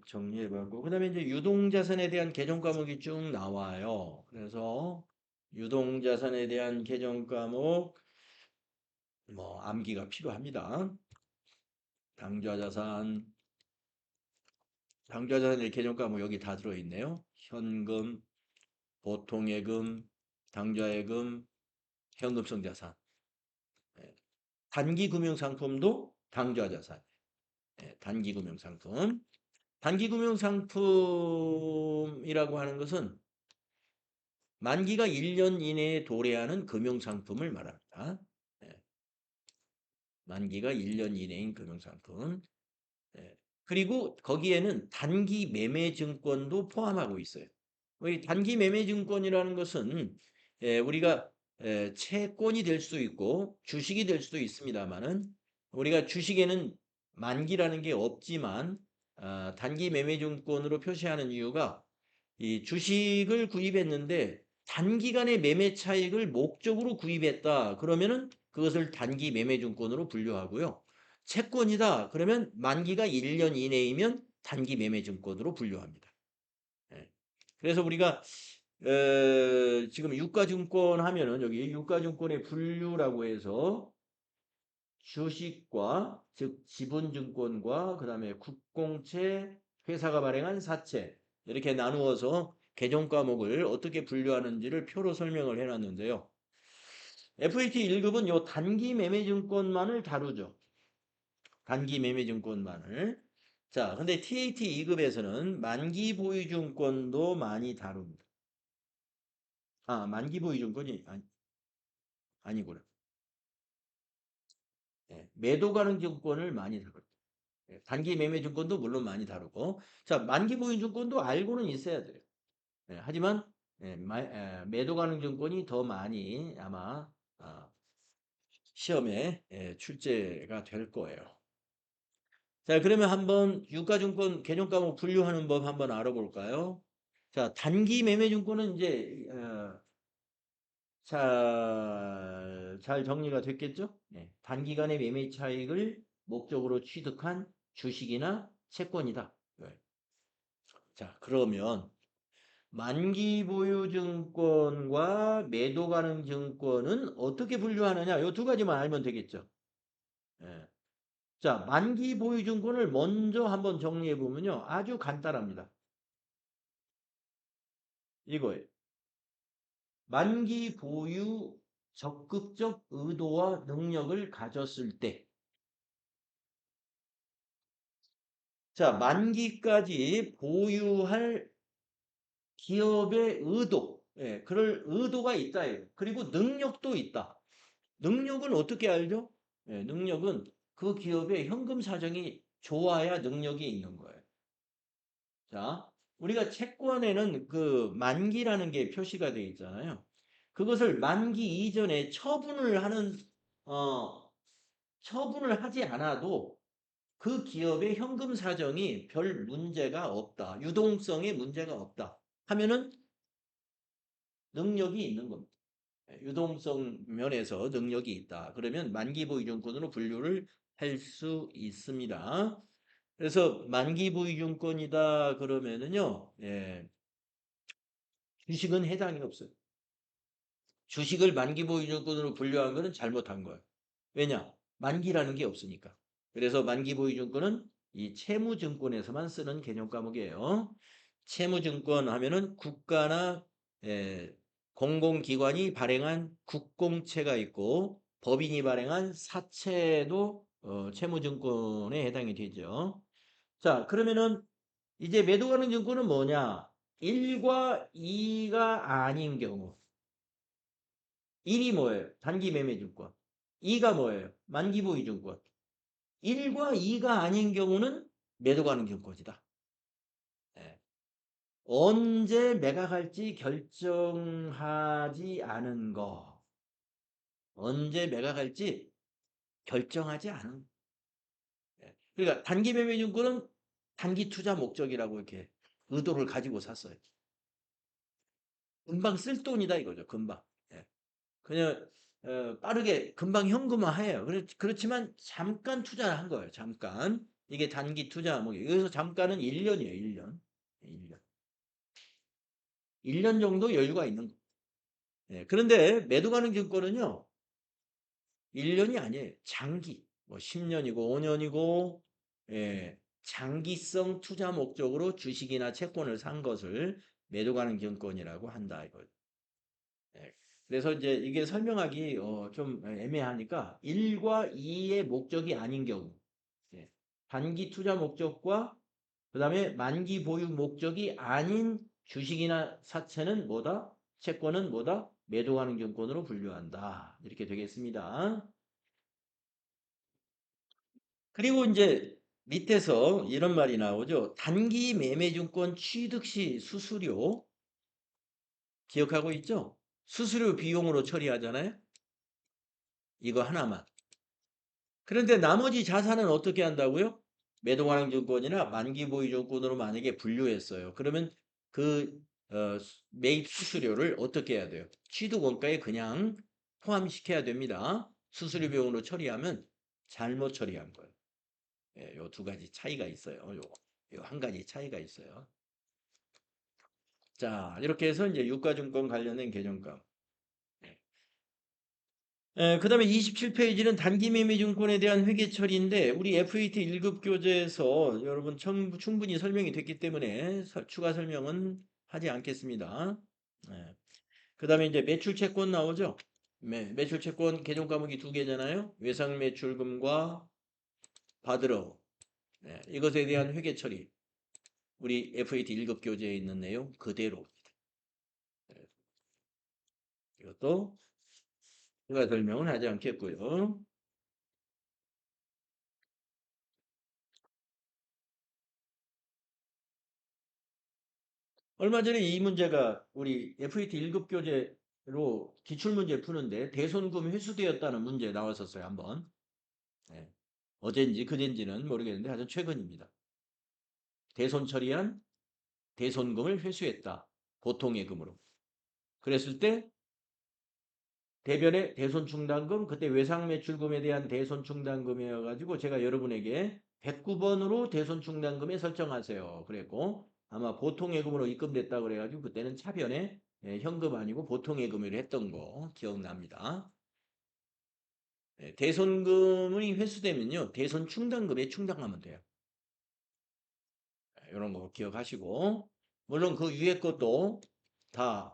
정리해 봤고, 그 다음에 이제 유동자산에 대한 개정 과목이 쭉 나와요. 그래서 유동자산에 대한 개정 과목 뭐 암기가 필요합니다. 당좌자산, 당좌자산의 개정 과목 여기 다 들어있네요. 현금, 보통예금, 당좌예금, 현금성 자산. 단기금융상품도 당좌자산. 단기금융상품. 단기금융상품이라고 하는 것은 만기가 1년 이내에 도래하는 금융상품을 말합니다. 만기가 1년 이내인 금융상품. 그리고 거기에는 단기 매매증권도 포함하고 있어요. 이 단기 매매증권이라는 것은 우리가 채권이 될 수도 있고 주식이 될 수도 있습니다만은 우리가 주식에는 만기라는 게 없지만 단기 매매증권으로 표시하는 이유가 이 주식을 구입했는데 단기간의 매매 차익을 목적으로 구입했다. 그러면은 그것을 단기 매매증권으로 분류하고요. 채권이다. 그러면 만기가 1년 이내이면 단기 매매증권으로 분류합니다. 예. 그래서 우리가 지금 유가증권 하면은 여기 유가증권의 분류라고 해서 주식과 즉 지분증권과 그 다음에 국공채, 회사가 발행한 사채 이렇게 나누어서 개정 과목을 어떻게 분류하는지를 표로 설명을 해놨는데요. FAT 1급은 요 단기 매매증권만을 다루죠. 단기 매매증권만을. 자, 근데 TAT 2급에서는 만기 보유증권도 많이 다룹니다. 아, 만기 보유증권이 아니구나. 매도 가능 증권을 많이 다뤄요. 단기 매매 증권도 물론 많이 다루고. 자, 만기 보유 증권도 알고는 있어야 돼요. 하지만 매도 가능 증권이 더 많이 아마 시험에 출제가 될 거예요. 자, 그러면 한번 유가증권 개정 과목 분류하는 법 한번 알아볼까요? 자, 단기 매매 증권은 이제 잘 정리가 됐겠죠? 단기간의 매매 차익을 목적으로 취득한 주식이나 채권이다. 자, 그러면 만기 보유 증권과 매도 가능 증권은 어떻게 분류하느냐? 이 두 가지만 알면 되겠죠. 자, 만기 보유 증권을 먼저 한번 정리해 보면요. 아주 간단합니다. 이거예요. 만기 보유 적극적 의도와 능력을 가졌을 때. 자, 만기까지 보유할 기업의 의도, 그럴 의도가 있다예요. 그리고 능력도 있다. 능력은 어떻게 알죠? 능력은 그 기업의 현금 사정이 좋아야 능력이 있는 거예요. 자, 우리가 채권에는 그 만기라는 게 표시가 되어 있잖아요. 그것을 만기 이전에 처분을 하지 않아도 그 기업의 현금 사정이 별 문제가 없다. 유동성에 문제가 없다. 하면은 능력이 있는 겁니다. 유동성 면에서 능력이 있다. 그러면 만기 보유증권으로 분류를 할 수 있습니다. 그래서 만기 보유증권이다 그러면은요, 주식은 해당이 없어요. 주식을 만기 보유증권으로 분류한 거는 잘못한 거예요. 왜냐? 만기라는 게 없으니까. 그래서 만기 보유증권은 이 채무증권에서만 쓰는 개념 과목이에요. 채무증권 하면은 국가나 공공기관이 발행한 국공채가 있고 법인이 발행한 사채도 채무증권에 해당이 되죠. 자, 그러면은 이제 매도 가능 증권은 뭐냐? 1과 2가 아닌 경우 1이 뭐예요? 단기 매매증권. 2가 뭐예요? 만기 보유증권. 1과 2가 아닌 경우는 매도 가능 증권이다. 예. 언제 매각할지 결정하지 않은 거. 언제 매각할지 결정하지 않은. 예. 그러니까 단기 매매증권은 단기 투자 목적이라고 이렇게 의도를 가지고 샀어요. 금방 쓸 돈이다 이거죠. 금방. 예. 그냥 빠르게 금방 현금화해요. 그렇지만 잠깐 투자를 한 거예요. 잠깐. 이게 단기 투자 뭐 여기서 잠깐은 1년이에요. 1년. 1년. 1년 정도 여유가 있는 거. 예. 그런데 매도 가능 증권은요. 1년이 아니에요. 장기. 뭐 10년이고 5년이고 예. 장기성 투자 목적으로 주식이나 채권을 산 것을 매도 가능 증권이라고 한다 이거예요. 예. 그래서 이제 이게 설명하기 좀 애매하니까 1과 2의 목적이 아닌 경우 예. 단기 투자 목적과 그 다음에 만기 보유 목적이 아닌 주식이나 사채는 뭐다? 채권은 뭐다? 매도하는 증권으로 분류한다. 이렇게 되겠습니다. 그리고 이제 밑에서 이런 말이 나오죠. 단기 매매증권 취득 시 수수료 기억하고 있죠? 수수료 비용으로 처리하잖아요. 이거 하나만. 그런데 나머지 자산은 어떻게 한다고요? 매도관행증권이나 만기보유증권으로 만약에 분류했어요. 그러면 그 매입 수수료를 어떻게 해야 돼요? 취득원가에 그냥 포함시켜야 됩니다. 수수료 비용으로 처리하면 잘못 처리한 거예요. 예, 요 두 가지 차이가 있어요. 요 한 가지 차이가 있어요. 자, 이렇게 해서 이제 유가증권 관련된 개정감. 그 다음에 27페이지는 단기매매증권에 대한 회계 처리인데 우리 FAT 1급 교재에서 여러분 충분히 설명이 됐기 때문에 추가 설명은 하지 않겠습니다. 그 다음에 이제 매출채권 나오죠. 매출채권 개정 과목이 두 개잖아요. 외상매출금과 받으러 이것에 대한 회계 처리 우리 FAT 1급 교재에 있는 내용 그대로입니다. 이것도 추가 설명은 하지 않겠고요. 얼마 전에 이 문제가 우리 FAT 1급 교재로 기출문제 푸는데 대손금 회수되었다는 문제 나왔었어요. 한번. 네. 어젠지 그젠지는 모르겠는데 아주 최근입니다. 대손 처리한 대손금을 회수했다. 보통예금으로. 그랬을 때 대변의 대손충당금 그때 외상매출금에 대한 대손충당금이어가지고 제가 여러분에게 109번으로 대손충당금에 설정하세요. 그랬고 아마 보통예금으로 입금됐다 그래가지고 그때는 차변에 현금 아니고 보통예금으로 했던 거 기억납니다. 대손금이 회수되면요. 대손충당금에 충당하면 돼요. 이런 거 기억하시고 물론 그 위에 것도 다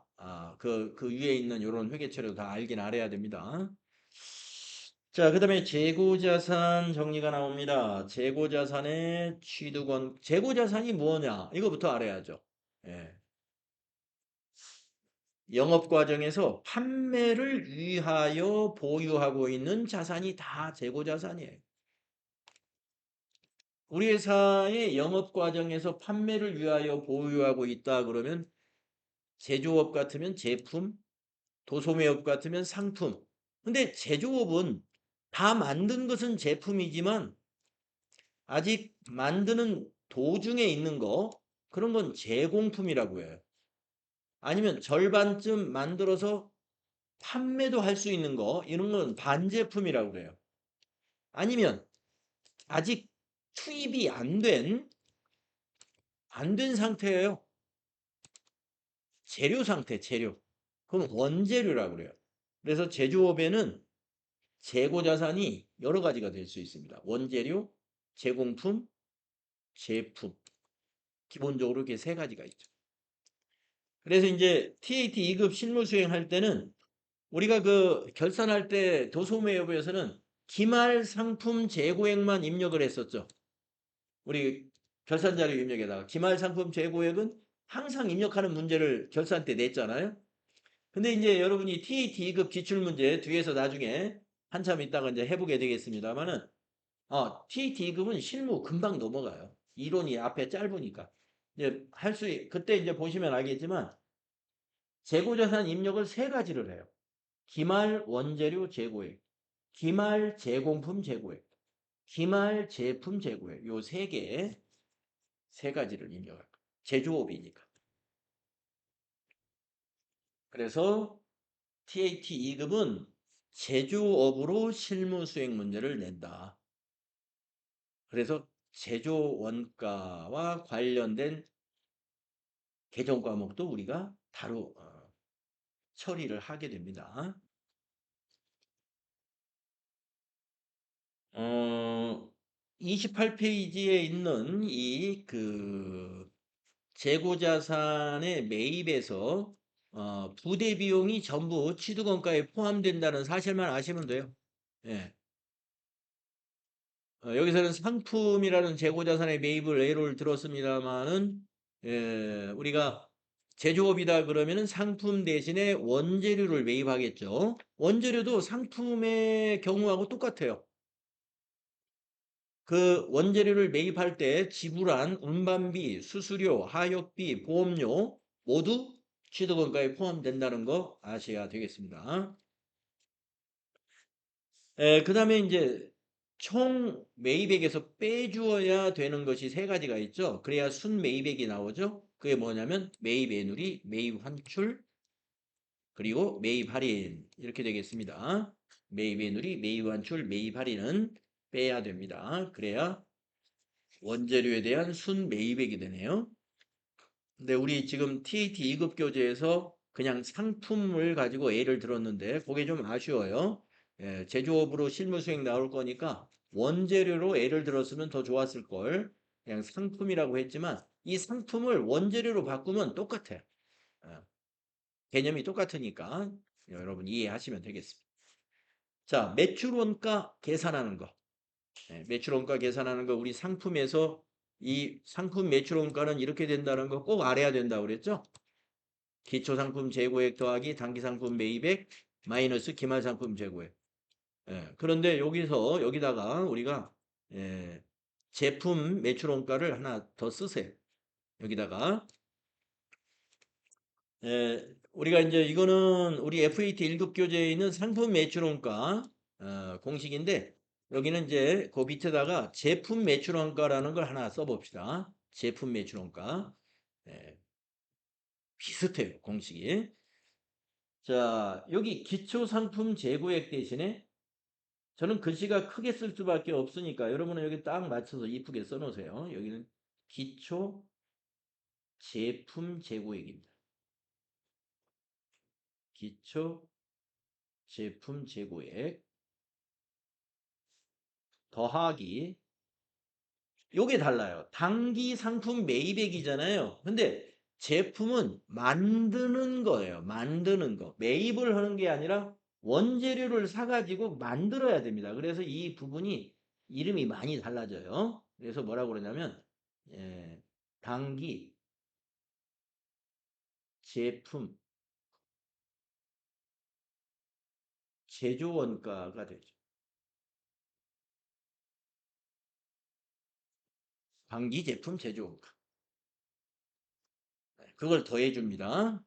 그 위에 있는 이런 회계처리도 다 알긴 알아야 됩니다. 자, 그 다음에 재고자산 정리가 나옵니다. 재고자산의 취득원, 재고자산이 뭐냐? 이거부터 알아야죠. 예. 영업과정에서 판매를 위하여 보유하고 있는 자산이 다 재고자산이에요. 우리 회사의 영업과정에서 판매를 위하여 보유하고 있다 그러면 제조업 같으면 제품, 도소매업 같으면 상품. 근데 제조업은 다 만든 것은 제품이지만 아직 만드는 도중에 있는 거 그런 건 제공품이라고 해요. 아니면 절반쯤 만들어서 판매도 할 수 있는 거 이런 건 반제품이라고 그래요. 아니면 아직 투입이 안 된 상태예요. 재료 상태, 재료. 그건 원재료라고 그래요. 그래서 제조업에는 재고 자산이 여러 가지가 될 수 있습니다. 원재료, 제공품, 제품. 기본적으로 이렇게 세 가지가 있죠. 그래서 이제 TAT 2급 실무 수행할 때는 우리가 그 결산할 때 도소매업에서는 기말 상품 재고액만 입력을 했었죠. 우리 결산 자료 입력에다가 기말 상품 재고액은 항상 입력하는 문제를 결산 때 냈잖아요. 근데 이제 여러분이 TAT 2급 기출문제 뒤에서 나중에 한참 있다가 이제 해보게 되겠습니다만은 TAT 2급은 실무 금방 넘어가요. 이론이 앞에 짧으니까. 이제 그때 이제 보시면 알겠지만 재고자산 입력을 세 가지를 해요. 기말 원재료 재고액, 기말 제공품 재고액, 기말 제품 재고액. 요 세 가지를 입력할 거예요. 제조업이니까. 그래서 TAT 2급은 제조업으로 실무 수행 문제를 낸다. 그래서 제조 원가와 관련된 개정 과목도 우리가 처리를 하게 됩니다. 28페이지에 있는 재고자산의 매입에서 부대 비용이 전부 취득원가에 포함된다는 사실만 아시면 돼요. 예. 여기서는 상품이라는 재고자산의 매입을 예를 들었습니다만은 우리가 제조업이다 그러면은 상품 대신에 원재료를 매입하겠죠. 원재료도 상품의 경우하고 똑같아요. 그 원재료를 매입할 때 지불한 운반비, 수수료, 하역비, 보험료 모두 취득원가에 포함된다는 거 아셔야 되겠습니다. 그 다음에 이제 총 매입액에서 빼주어야 되는 것이 세 가지가 있죠. 그래야 순매입액이 나오죠. 그게 뭐냐면 매입애누리, 매입환출, 그리고 매입할인 이렇게 되겠습니다. 매입애누리, 매입환출, 매입할인은 빼야 됩니다. 그래야 원재료에 대한 순매입액이 되네요. 근데 우리 지금 TAT 2급 교재에서 그냥 상품을 가지고 예를 들었는데 그게 좀 아쉬워요. 제조업으로 실무 수행 나올 거니까 원재료로 예를 들었으면 더 좋았을 걸. 그냥 상품이라고 했지만 이 상품을 원재료로 바꾸면 똑같아요. 어, 개념이 똑같으니까 여러분 이해하시면 되겠습니다. 자, 매출원가 계산하는 거. 매출원가 계산하는 거 우리 상품에서 이 상품 매출원가는 이렇게 된다는 거 꼭 알아야 된다고 그랬죠? 기초상품 재고액 더하기 단기상품 매입액 마이너스 기말상품 재고액. 그런데 여기다가 우리가 제품 매출원가를 하나 더 쓰세요. 여기다가 우리가 이제 이거는 우리 FAT 1급 교재에 있는 상품 매출원가 공식인데 여기는 이제 그 밑에다가 제품 매출원가라는 걸 하나 써봅시다. 제품 매출원가. 예, 비슷해요, 공식이. 자, 여기 기초상품 재고액 대신에 저는 글씨가 크게 쓸 수밖에 없으니까 여러분은 여기 딱 맞춰서 이쁘게 써놓으세요. 여기는 기초 제품 재고액입니다. 기초 제품 재고액 더하기 요게 달라요. 단기 상품 매입액이잖아요. 근데 제품은 만드는 거예요. 만드는 거. 매입을 하는 게 아니라 원재료를 사가지고 만들어야 됩니다. 그래서 이 부분이 이름이 많이 달라져요. 그래서 뭐라고 그러냐면 단기 제품 제조 원가가 되죠. 단기 제품 제조 원가. 그걸 더해 줍니다.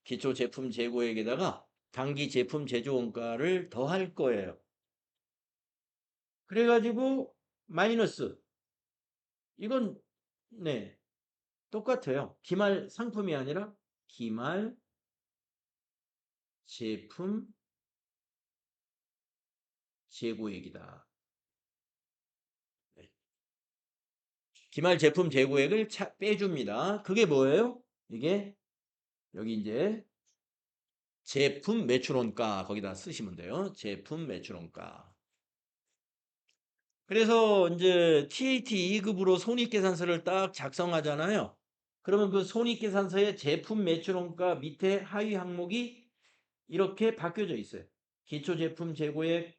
기초 제품 재고액에다가 단기 제품 제조 원가를 더할 거예요. 그래가지고 마이너스 이건 네 똑같아요. 기말 상품이 아니라 기말 제품 재고액이다. 네. 기말 제품 재고액을 빼줍니다. 그게 뭐예요? 이게 여기 이제 제품 매출원가 거기다 쓰시면 돼요. 제품 매출원가. 그래서 이제 TAT 2급으로 손익계산서를 딱 작성하잖아요. 그러면 그 손익계산서의 제품 매출원가 밑에 하위 항목이 이렇게 바뀌어져 있어요. 기초제품 재고액,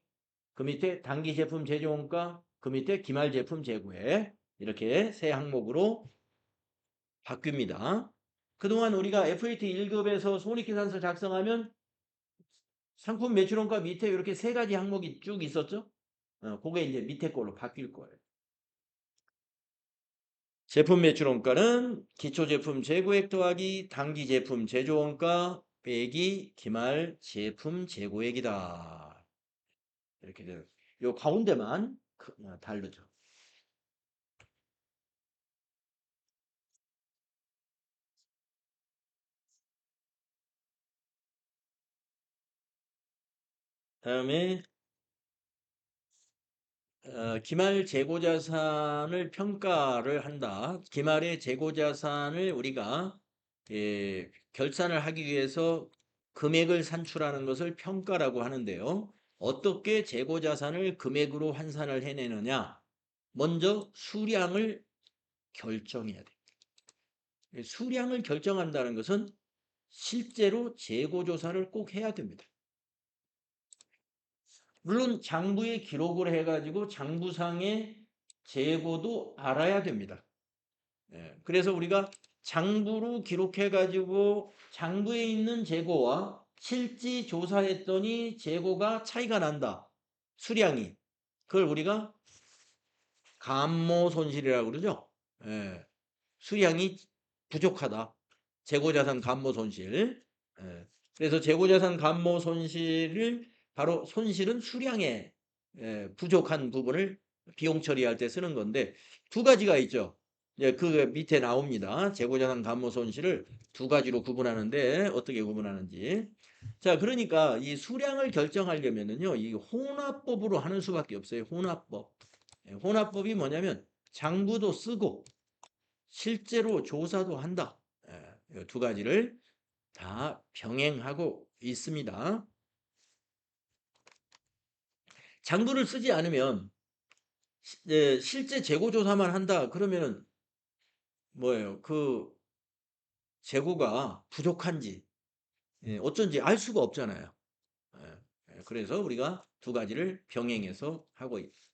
그 밑에 단기제품 제조원가, 그 밑에 기말제품 재고액 이렇게 세 항목으로 바뀝니다. 그동안 우리가 FAT 1급에서 손익계산서 작성하면 상품 매출원가 밑에 이렇게 세 가지 항목이 쭉 있었죠? 그게 이제 밑에 걸로 바뀔 거예요. 제품 매출원가는 기초제품 재고액 더하기 당기 제품 제조원가 빼기 기말 제품 재고액이다. 이렇게 돼요. 요 가운데만 다르죠. 다음에 기말 재고자산을 평가를 한다. 기말의 재고자산을 우리가 결산을 하기 위해서 금액을 산출하는 것을 평가라고 하는데요. 어떻게 재고자산을 금액으로 환산을 해내느냐? 먼저 수량을 결정해야 돼. 수량을 결정한다는 것은 실제로 재고조사를 꼭 해야 됩니다. 물론 장부에 기록을 해가지고 장부상의 재고도 알아야 됩니다. 그래서 우리가 장부로 기록해가지고 장부에 있는 재고와 실지 조사했더니 재고가 차이가 난다. 수량이. 그걸 우리가 감모 손실이라고 그러죠. 수량이 부족하다. 재고자산 감모 손실. 그래서 재고자산 감모 손실을 바로 손실은 수량에 부족한 부분을 비용 처리할 때 쓰는 건데 두 가지가 있죠. 그 밑에 나옵니다. 재고자산 감모 손실을 두 가지로 구분하는데 어떻게 구분하는지. 자, 그러니까 이 수량을 결정하려면은요, 이 혼합법으로 하는 수밖에 없어요. 혼합법. 혼합법이 뭐냐면 장부도 쓰고 실제로 조사도 한다. 두 가지를 다 병행하고 있습니다. 장부를 쓰지 않으면 실제 재고 조사만 한다. 그러면은 뭐예요? 그 재고가 부족한지 어쩐지 알 수가 없잖아요. 그래서 우리가 두 가지를 병행해서 하고 있습니다.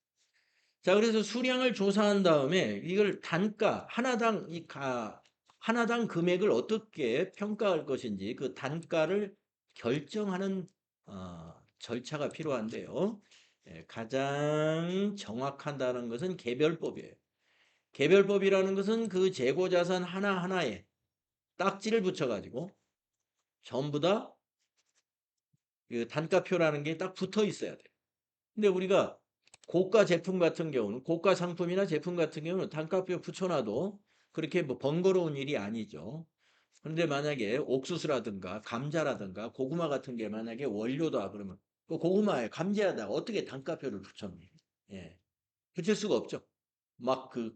자, 그래서 수량을 조사한 다음에 이걸 단가 하나당 금액을 어떻게 평가할 것인지 그 단가를 결정하는 절차가 필요한데요. 가장 정확하다는 것은 개별법이에요. 개별법이라는 것은 그 재고자산 하나하나에 딱지를 붙여가지고 전부 다 그 단가표라는 게 딱 붙어 있어야 돼요. 근데 우리가 고가 제품 같은 경우는 고가 상품이나 제품 같은 경우는 단가표 붙여놔도 그렇게 뭐 번거로운 일이 아니죠. 그런데 만약에 옥수수라든가 감자라든가 고구마 같은 게 만약에 원료다 그러면 그 고구마에 감자에다 어떻게 단가표를 붙였니? 예. 붙일 수가 없죠. 막 큰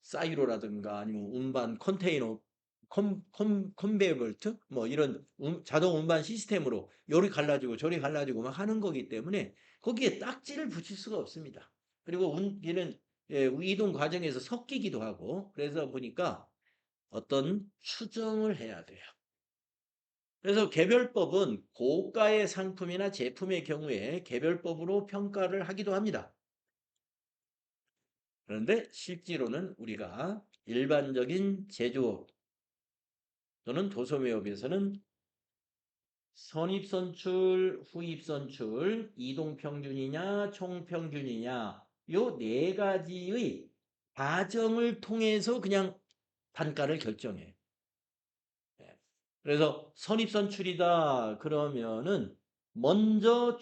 사이로라든가 아니면 운반 컨테이너 컨베이어 벨트 뭐 이런 자동 운반 시스템으로 요리 갈라지고 저리 갈라지고 막 하는 거기 때문에 거기에 딱지를 붙일 수가 없습니다. 그리고 이는 이동 과정에서 섞이기도 하고 그래서 보니까 어떤 추정을 해야 돼요. 그래서 개별법은 고가의 상품이나 제품의 경우에 개별법으로 평가를 하기도 합니다. 그런데 실제로는 우리가 일반적인 제조업 또는 도소매업에서는 선입선출, 후입선출, 이동평균이냐, 총평균이냐 요 네 가지의 과정을 통해서 그냥 단가를 결정해. 그래서 선입선출이다 그러면은 먼저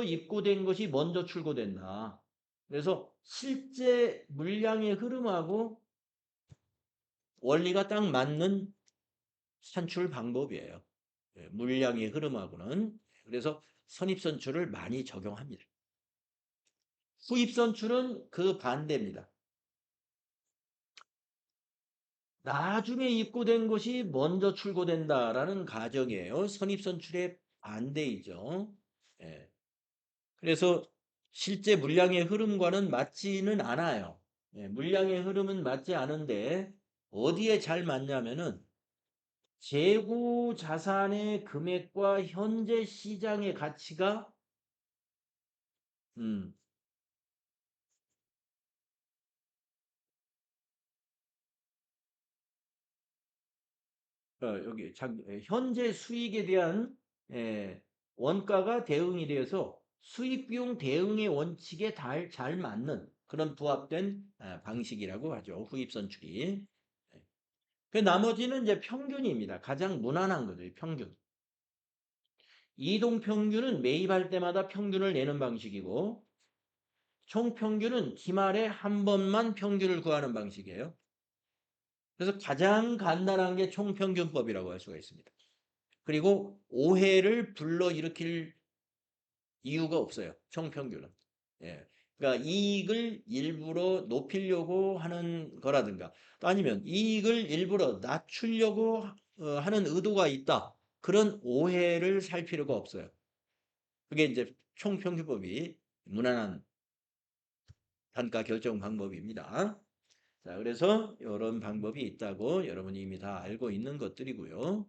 입고된 것이 먼저 출고된다. 그래서 실제 물량의 흐름하고 원리가 딱 맞는 산출 방법이에요. 물량의 흐름하고는. 그래서 선입선출을 많이 적용합니다. 후입선출은 그 반대입니다. 나중에 입고된 것이 먼저 출고된다라는 가정이에요. 선입선출의 반대이죠. 예. 그래서 실제 물량의 흐름과는 맞지는 않아요. 물량의 흐름은 맞지 않은데 어디에 잘 맞냐면은 재고 자산의 금액과 현재 시장의 가치가 음, 여기 현재 수익에 대한 예, 원가가 대응이 되어서 수익 비용 대응의 원칙에 잘 맞는 그런 부합된 방식이라고 하죠. 후입 선출이. 예. 그 나머지는 이제 평균입니다. 가장 무난한 거죠. 평균. 이동 평균은 매입할 때마다 평균을 내는 방식이고 총 평균은 기말에 한 번만 평균을 구하는 방식이에요. 그래서 가장 간단한 게 총평균법이라고 할 수가 있습니다. 그리고 오해를 불러일으킬 이유가 없어요. 총평균은. 예. 그러니까 이익을 일부러 높이려고 하는 거라든가 아니면 이익을 일부러 낮추려고 하는 의도가 있다. 그런 오해를 살 필요가 없어요. 그게 이제 총평균법이 무난한 단가 결정 방법입니다. 자, 그래서 이런 방법이 있다고 여러분이 이미 다 알고 있는 것들이고요.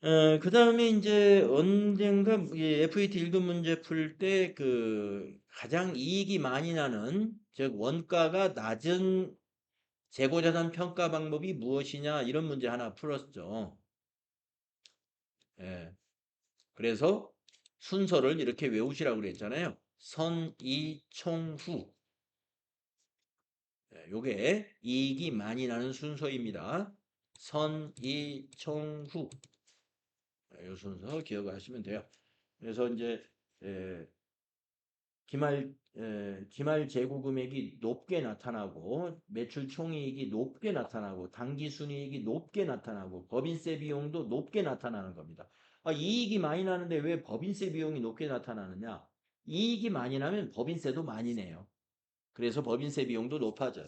그 다음에 이제 언젠가 FET 1급 문제 풀 때 그 가장 이익이 많이 나는 즉 원가가 낮은 재고자산 평가 방법이 무엇이냐 이런 문제 하나 풀었죠. 예. 그래서 순서를 이렇게 외우시라고 그랬잖아요. 선, 이, 총, 후. 요게 이익이 많이 나는 순서입니다. 선, 이, 총, 후. 요 순서 기억하시면 돼요. 그래서 이제 기말 재고 금액이 높게 나타나고 매출 총이익이 높게 나타나고 당기 순이익이 높게 나타나고 법인세 비용도 높게 나타나는 겁니다. 이익이 많이 나는데 왜 법인세 비용이 높게 나타나느냐? 이익이 많이 나면 법인세도 많이 내요. 그래서 법인세 비용도 높아져요.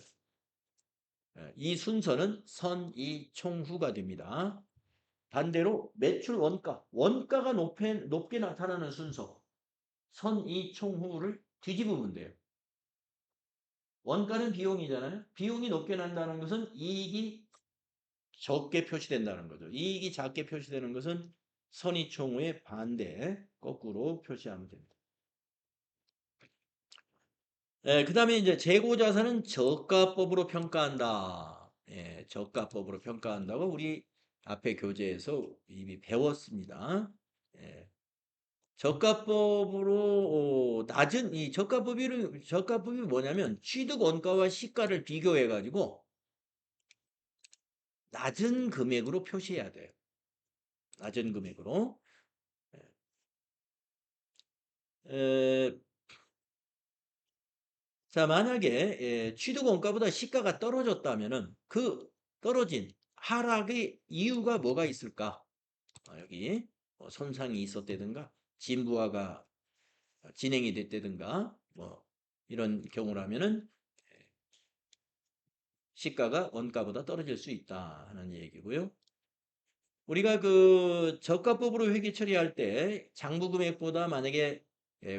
이 순서는 선, 이, 총, 후가 됩니다. 반대로 매출 원가가 높게 나타나는 순서 선, 이, 총, 후를 뒤집으면 돼요. 원가는 비용이잖아요. 비용이 높게 난다는 것은 이익이 적게 표시된다는 거죠. 이익이 작게 표시되는 것은 선의총후의 반대, 거꾸로 표시하면 됩니다. 그 다음에 이제 재고자산은 저가법으로 평가한다. 저가법으로 평가한다고 우리 앞에 교재에서 이미 배웠습니다. 저가법으로 낮은 이 저가법이 뭐냐면 취득 원가와 시가를 비교해 가지고 낮은 금액으로 표시해야 돼요. 낮은 금액으로. 에, 자, 만약에 취득 원가보다 시가가 떨어졌다면은 그 떨어진 하락의 이유가 뭐가 있을까? 여기 손상이 있었다든가 진부화가 진행이 됐다든가 뭐 이런 경우라면은 시가가 원가보다 떨어질 수 있다 하는 얘기고요. 우리가 그 저가법으로 회계 처리할 때 장부 금액보다 만약에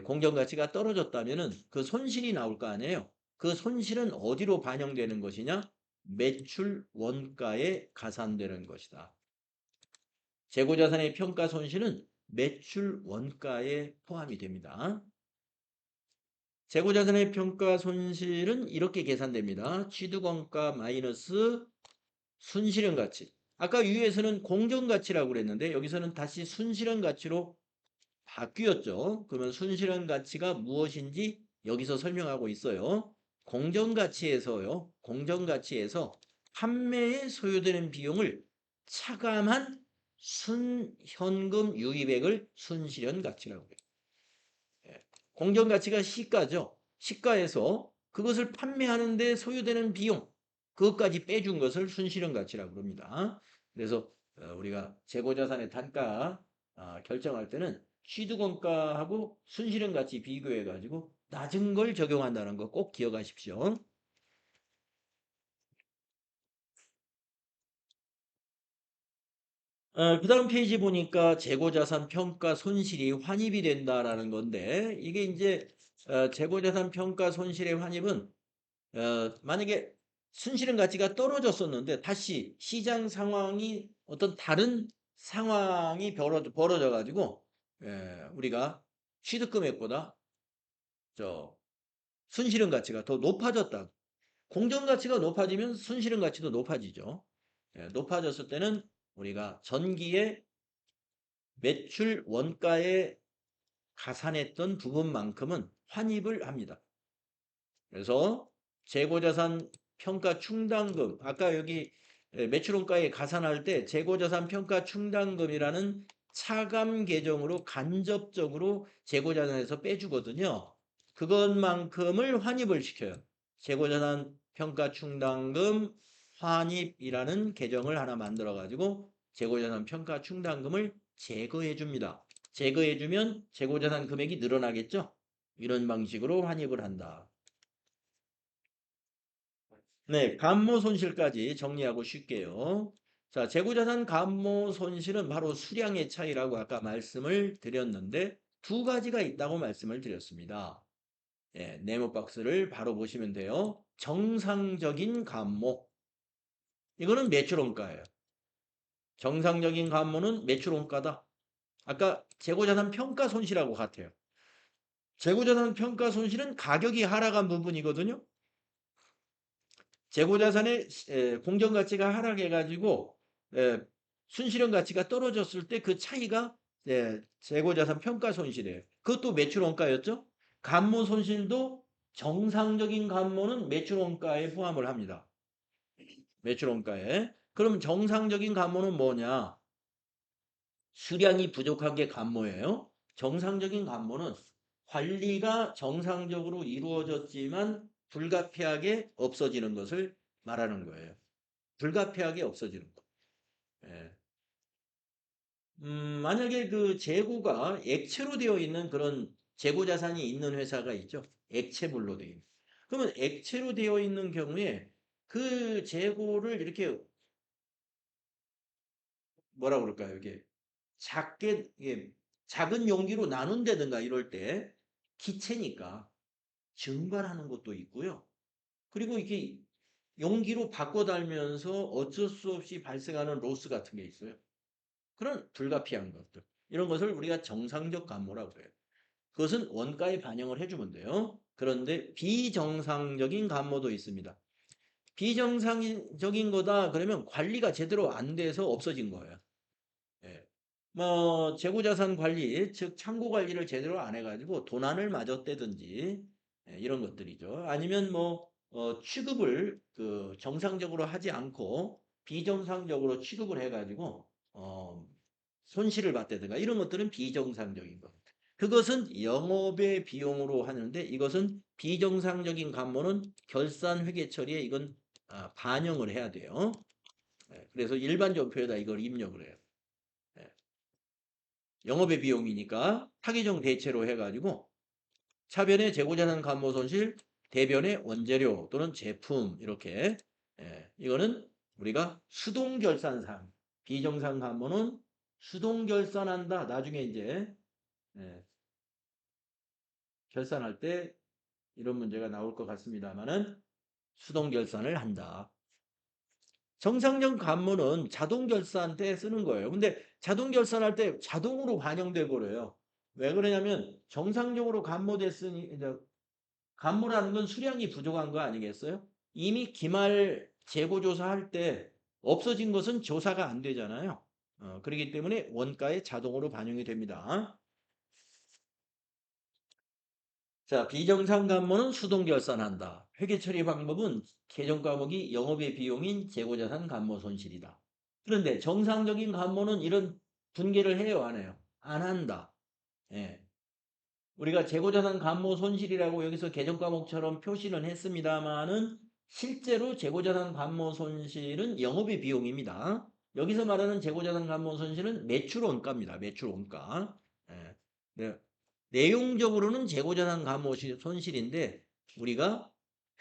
공정 가치가 떨어졌다면은 그 손실이 나올 거 아니에요. 그 손실은 어디로 반영되는 것이냐? 매출 원가에 가산되는 것이다. 재고자산의 평가 손실은 매출 원가에 포함이 됩니다. 재고자산의 평가 손실은 이렇게 계산됩니다. 취득원가 마이너스 순실현 가치. 아까 위에서는 공정 가치라고 그랬는데 여기서는 다시 순실현 가치로 바뀌었죠. 그러면 순실현 가치가 무엇인지 여기서 설명하고 있어요. 공정 가치에서요. 공정 가치에서 판매에 소요되는 비용을 차감한 순현금 유입액을 순실현 가치라고 해요. 공정 가치가 시가죠. 시가에서 그것을 판매하는 데 소요되는 비용 그것까지 빼준 것을 순실현 가치라고 합니다. 그래서 우리가 재고자산의 단가 결정할 때는 취득원가하고 순실현 가치 비교해 가지고 낮은 걸 적용한다는 거 꼭 기억하십시오. 그 다음 페이지 보니까 재고자산 평가 손실이 환입이 된다라는 건데 이게 이제 재고자산 평가 손실의 환입은 만약에 순실현 가치가 떨어졌었는데 다시 시장 상황이 어떤 다른 상황이 벌어져 가지고 우리가 취득금액보다 저 순실현 가치가 더 높아졌다. 공정 가치가 높아지면 순실현 가치도 높아지죠. 높아졌을 때는 우리가 전기의 매출 원가에 가산했던 부분만큼은 환입을 합니다. 그래서 재고자산 평가 충당금, 아까 여기 매출원가에 가산할 때 재고자산 평가 충당금이라는 차감 계정으로 간접적으로 재고자산에서 빼주거든요. 그것만큼을 환입을 시켜요. 재고자산 평가 충당금 환입이라는 계정을 하나 만들어 가지고 재고자산 평가 충당금을 제거해 줍니다. 제거해 주면 재고자산 금액이 늘어나겠죠? 이런 방식으로 환입을 한다. 네, 감모 손실까지 정리하고 쉽게요. 자, 재고자산 감모 손실은 바로 수량의 차이라고 아까 말씀을 드렸는데 두 가지가 있다고 말씀을 드렸습니다. 예, 네모 박스를 바로 보시면 돼요. 정상적인 감모. 이거는 매출원가예요. 정상적인 감모는 매출원가다. 아까 재고자산 평가 손실하고 같아요. 재고자산 평가 손실은 가격이 하락한 부분이거든요. 재고자산의 공정가치가 하락해가지고 순실현 가치가 떨어졌을 때 그 차이가 재고자산 평가 손실이에요. 그것도 매출원가였죠. 감모 손실도 정상적인 감모는 매출원가에 포함을 합니다. 매출원가에. 그럼 정상적인 감모는 뭐냐? 수량이 부족한 게 감모예요. 정상적인 감모는 관리가 정상적으로 이루어졌지만 불가피하게 없어지는 것을 말하는 거예요. 불가피하게 없어지는 거. 예. 만약에 그 재고가 액체로 되어 있는 그런 재고 자산이 있는 회사가 있죠. 액체물로 되어 있는. 그러면 액체로 되어 있는 경우에 그 재고를 이렇게 뭐라 그럴까요? 이게 작게 이게 작은 용기로 나눈다든가 이럴 때 기체니까 증발하는 것도 있고요. 그리고 이게 용기로 바꿔 달면서 어쩔 수 없이 발생하는 로스 같은 게 있어요. 그런 불가피한 것들. 이런 것을 우리가 정상적 감모라고 해요. 그것은 원가에 반영을 해주면 돼요. 그런데 비정상적인 감모도 있습니다. 비정상적인 거다 그러면 관리가 제대로 안 돼서 없어진 거예요. 예. 뭐 재고자산 관리, 즉 창고 관리를 제대로 안 해가지고 도난을 맞았다든지 이런 것들이죠. 아니면 뭐 취급을 그 정상적으로 하지 않고 비정상적으로 취급을 해가지고 손실을 봤다든가 이런 것들은 비정상적인 것. 그것은 영업의 비용으로 하는데 이것은 비정상적인 감모는 결산 회계 처리에 이건 반영을 해야 돼요. 그래서 일반 전표에다 이걸 입력을 해요. 예. 영업의 비용이니까 타기정 대체로 해가지고 차변의 재고자산 감모 손실, 대변의 원재료 또는 제품 이렇게 이거는 우리가 수동 결산상 비정상 감모는 수동 결산한다. 나중에 이제 예, 결산할 때 이런 문제가 나올 것 같습니다만은 수동 결산을 한다. 정상적 감모는 자동 결산 때 쓰는 거예요. 근데 자동 결산할 때 자동으로 반영돼 버려요. 왜 그러냐면 정상적으로 감모됐으니 이제 감모라는 건 수량이 부족한 거 아니겠어요? 이미 기말 재고 조사할 때 없어진 것은 조사가 안 되잖아요. 그렇기 때문에 원가에 자동으로 반영이 됩니다. 자, 비정상 감모는 수동 결산한다. 회계 처리 방법은 계정 과목이 영업의 비용인 재고자산 감모 손실이다. 그런데 정상적인 감모는 이런 분계를 해요, 안 해요? 안 한다. 예. 우리가 재고자산 감모 손실이라고 여기서 계정 과목처럼 표시는 했습니다만은 실제로 재고자산 감모 손실은 영업의 비용입니다. 여기서 말하는 재고자산 감모 손실은 매출 원가입니다. 매출 원가. 예. 네. 내용적으로는 재고자산 감모 손실인데 우리가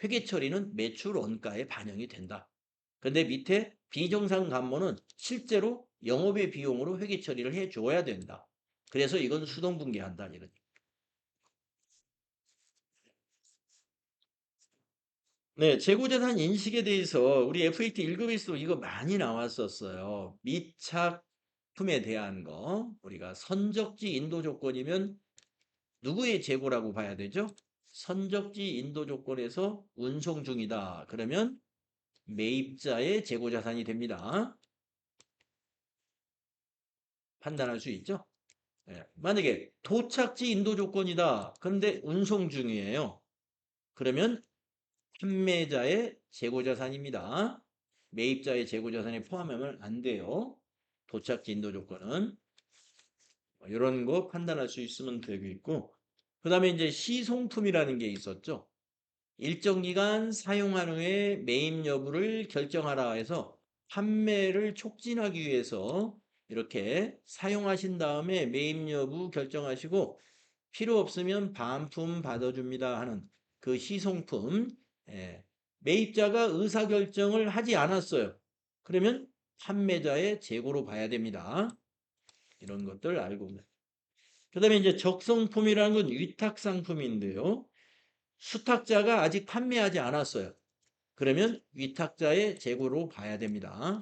회계 처리는 매출 원가에 반영이 된다. 근데 밑에 비정상 감모는 실제로 영업의 비용으로 회계 처리를 해 줘야 된다. 그래서 이건 수동 분계한다. 이런. 네, 재고자산 인식에 대해서 우리 FAT 1급에서 이거 많이 나왔었어요. 미착품에 대한 거. 우리가 선적지 인도 조건이면 누구의 재고라고 봐야 되죠? 선적지 인도 조건에서 운송 중이다. 그러면 매입자의 재고자산이 됩니다. 판단할 수 있죠? 예, 만약에 도착지 인도 조건이다. 근데 운송 중이에요. 그러면 판매자의 재고자산입니다. 매입자의 재고자산에 포함하면 안 돼요. 도착지 인도 조건은. 이런 거 판단할 수 있으면 되겠고. 그 다음에 이제 시송품이라는 게 있었죠. 일정 기간 사용한 후에 매입 여부를 결정하라 해서 판매를 촉진하기 위해서 이렇게 사용하신 다음에 매입 여부 결정하시고 필요 없으면 반품 받아줍니다 하는 그 시송품. 예. 매입자가 의사결정을 하지 않았어요. 그러면 판매자의 재고로 봐야 됩니다. 이런 것들 알고. 그 다음에 이제 적성품이라는 건 위탁상품인데요. 수탁자가 아직 판매하지 않았어요. 그러면 위탁자의 재고로 봐야 됩니다.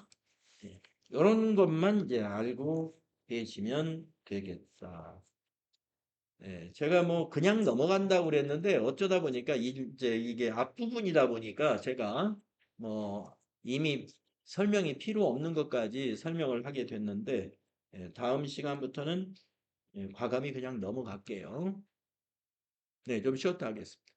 이런 것만 이제 알고 계시면 되겠다. 네, 제가 뭐 그냥 넘어간다고 그랬는데 어쩌다 보니까 이제 이게 앞부분이다 보니까 제가 뭐 이미 설명이 필요 없는 것까지 설명을 하게 됐는데 다음 시간부터는 과감히 그냥 넘어갈게요. 네, 좀 쉬었다 하겠습니다.